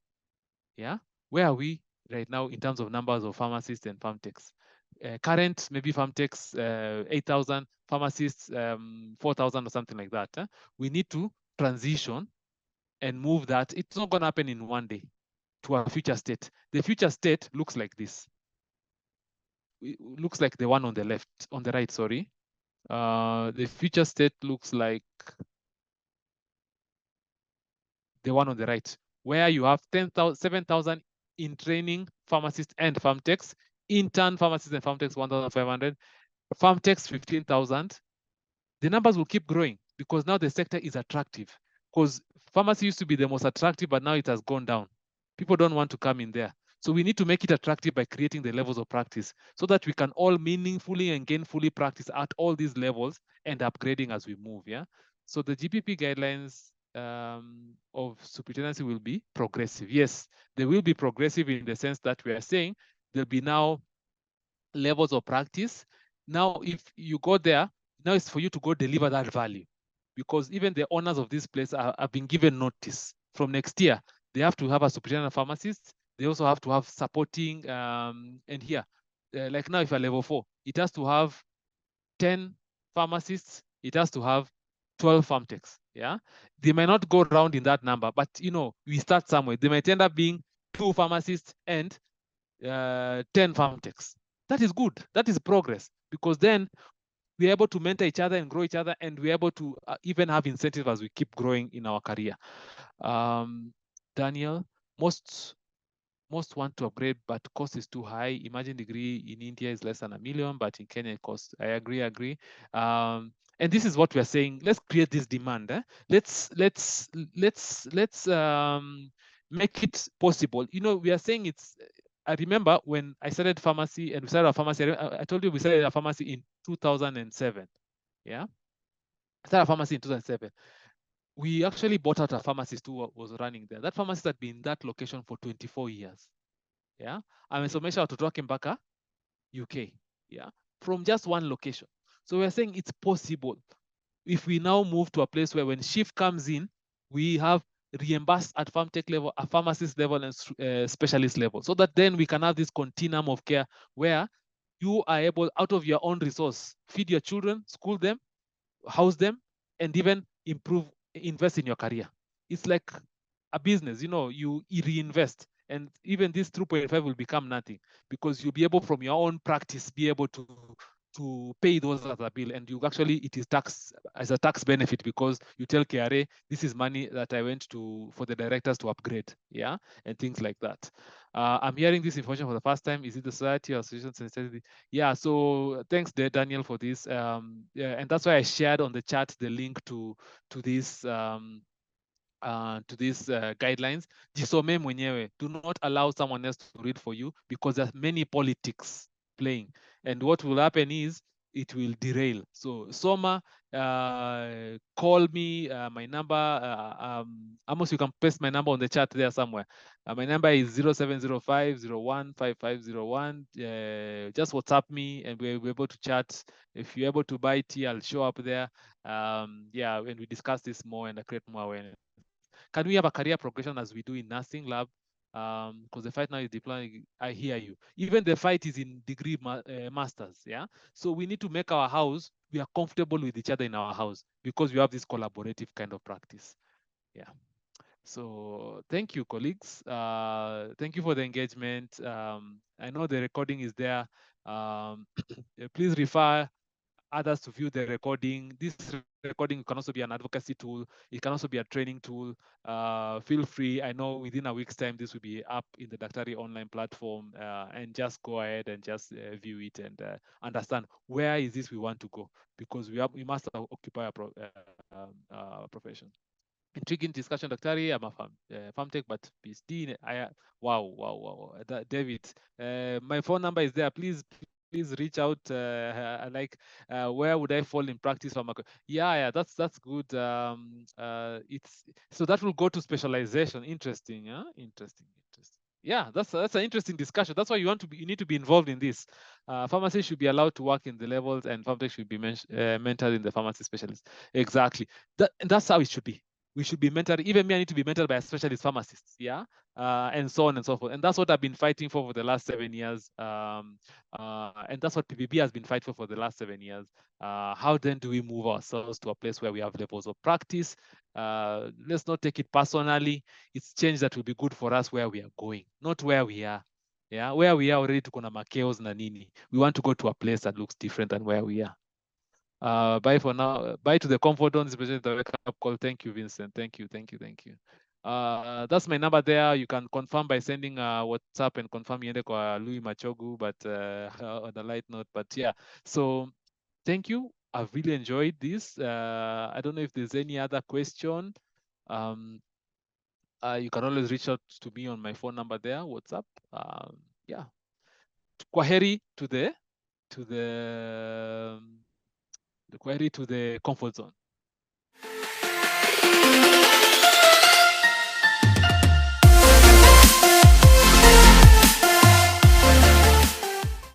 Speaker 1: Yeah. Where are we right now in terms of numbers of pharmacists and farm techs? Current, maybe farm techs, 8,000, pharmacists, 4,000 or something like that. We need to transition and move that. It's not going to happen in one day to a future state. The future state looks like this. It looks like the one on the left, on the right, sorry. The future state looks like the one on the right, where you have 7,000 in training pharmacists and farm techs, intern pharmacists and farm techs 1,500, farm techs 15,000. The numbers will keep growing because now the sector is attractive. Because pharmacy used to be the most attractive, but now it has gone down. People don't want to come in there. So we need to make it attractive by creating the levels of practice so that we can all meaningfully and gainfully practice at all these levels and upgrading as we move. Yeah. So the GPP guidelines of superintendency will be progressive. Yes, they will be progressive in the sense that we are saying there'll be now levels of practice. Now, if you go there, now it's for you to go deliver that value, because even the owners of this place have been given notice from next year. They have to have a superintendent pharmacist. They also have to have supporting, and here, like now, if you're level 4, it has to have 10 pharmacists. It has to have 12 farm techs. Yeah, they might not go around in that number, but we start somewhere. They might end up being 2 pharmacists and 10 farm techs. That is good. That is progress, because then we're able to mentor each other and grow each other, and we're able to even have incentives as we keep growing in our career. Daniel, most most want to upgrade, but cost is too high. Imagine degree in India is less than $1 million, but in Kenya it costs. I agree. And this is what we are saying. Let's create this demand. Let's make it possible. You know, we are saying it's. I remember when I started pharmacy and we started a pharmacy. I told you we started a pharmacy in 2007. Yeah, I started a pharmacy in 2007. We actually bought out a pharmacist who was running there. That pharmacist had been in that location for 24 years. Yeah, amesomesha watoto wake mpaka UK. Yeah, from just one location. So we're saying it's possible if we now move to a place where when shift comes in, we have reimbursed at farm tech level, a pharmacist level, and specialist level, so that then we can have this continuum of care where you are able, out of your own resource, feed your children, school them, house them, and even invest in your career. It's like a business, you know, you reinvest. And even this 3.5 will become nothing because you'll be able from your own practice, be able to pay those as a bill. And you actually, it is tax as a tax benefit because you tell KRA, this is money that I went to for the directors to upgrade, yeah, and things like that. I'm hearing this information for the first time. Is it the society or association sensitivity? Yeah, so thanks Daniel for this. Yeah, and that's why I shared on the chat the link to this guidelines. Jisome mwenyewe. Do not allow someone else to read for you because there's many politics playing. And what will happen is it will derail. So Soma, call me, my number, Amos, you can paste my number on the chat there somewhere. My number is 0705015501. Just WhatsApp me and we'll be able to chat. If you're able to buy tea, I'll show up there. Yeah, when we discuss this more and create more awareness. Can we have a career progression as we do in nursing lab? Because the fight now is deploying. I hear you. Even the fight is in degree masters. Yeah. So we need to make our house. We are comfortable with each other in our house because we have this collaborative kind of practice. Yeah. So thank you, colleagues. Thank you for the engagement. I know the recording is there. Please refer others to view the recording. This recording can also be an advocacy tool. It can also be a training tool. Feel free. I know within a week's time, this will be up in the Daktari online platform, and just go ahead and just view it and understand where is this we want to go, because we must occupy a profession. Intriguing discussion, Daktari. I'm a farm tech, but PhD. Wow. David, my phone number is there. Please reach out. Like, where would I fall in practice pharmacology? Yeah, that's good. It's so that will go to specialization. Interesting, yeah, interesting. Yeah, that's an interesting discussion. That's why you need to be involved in this. Pharmacy should be allowed to work in the levels, and pharmacy should be mentored in the pharmacy specialist. Exactly. That's how it should be. We should be mentored. Even me, I need to be mentored by a specialist pharmacist. Yeah. And so on and so forth. And that's what I've been fighting for the last 7 years. And that's what PPB has been fighting for the last 7 years. How then do we move ourselves to a place where we have levels of practice? Let's not take it personally. It's change that will be good for us where we are going, not where we are. Yeah, where we are already tuko na makeos na nini. We want to go to a place that looks different than where we are. Bye for now. Bye to the comfort zones, especially the wake up call. Thank you, Vincent. Thank you. That's my number there. You can confirm by sending WhatsApp and confirm yende kwa Louis Machogu, but on the light note. But yeah, so thank you. I've really enjoyed this. I don't know if there's any other question. You can always reach out to me on my phone number there, WhatsApp. Yeah. Kwaheri to the query to the comfort zone.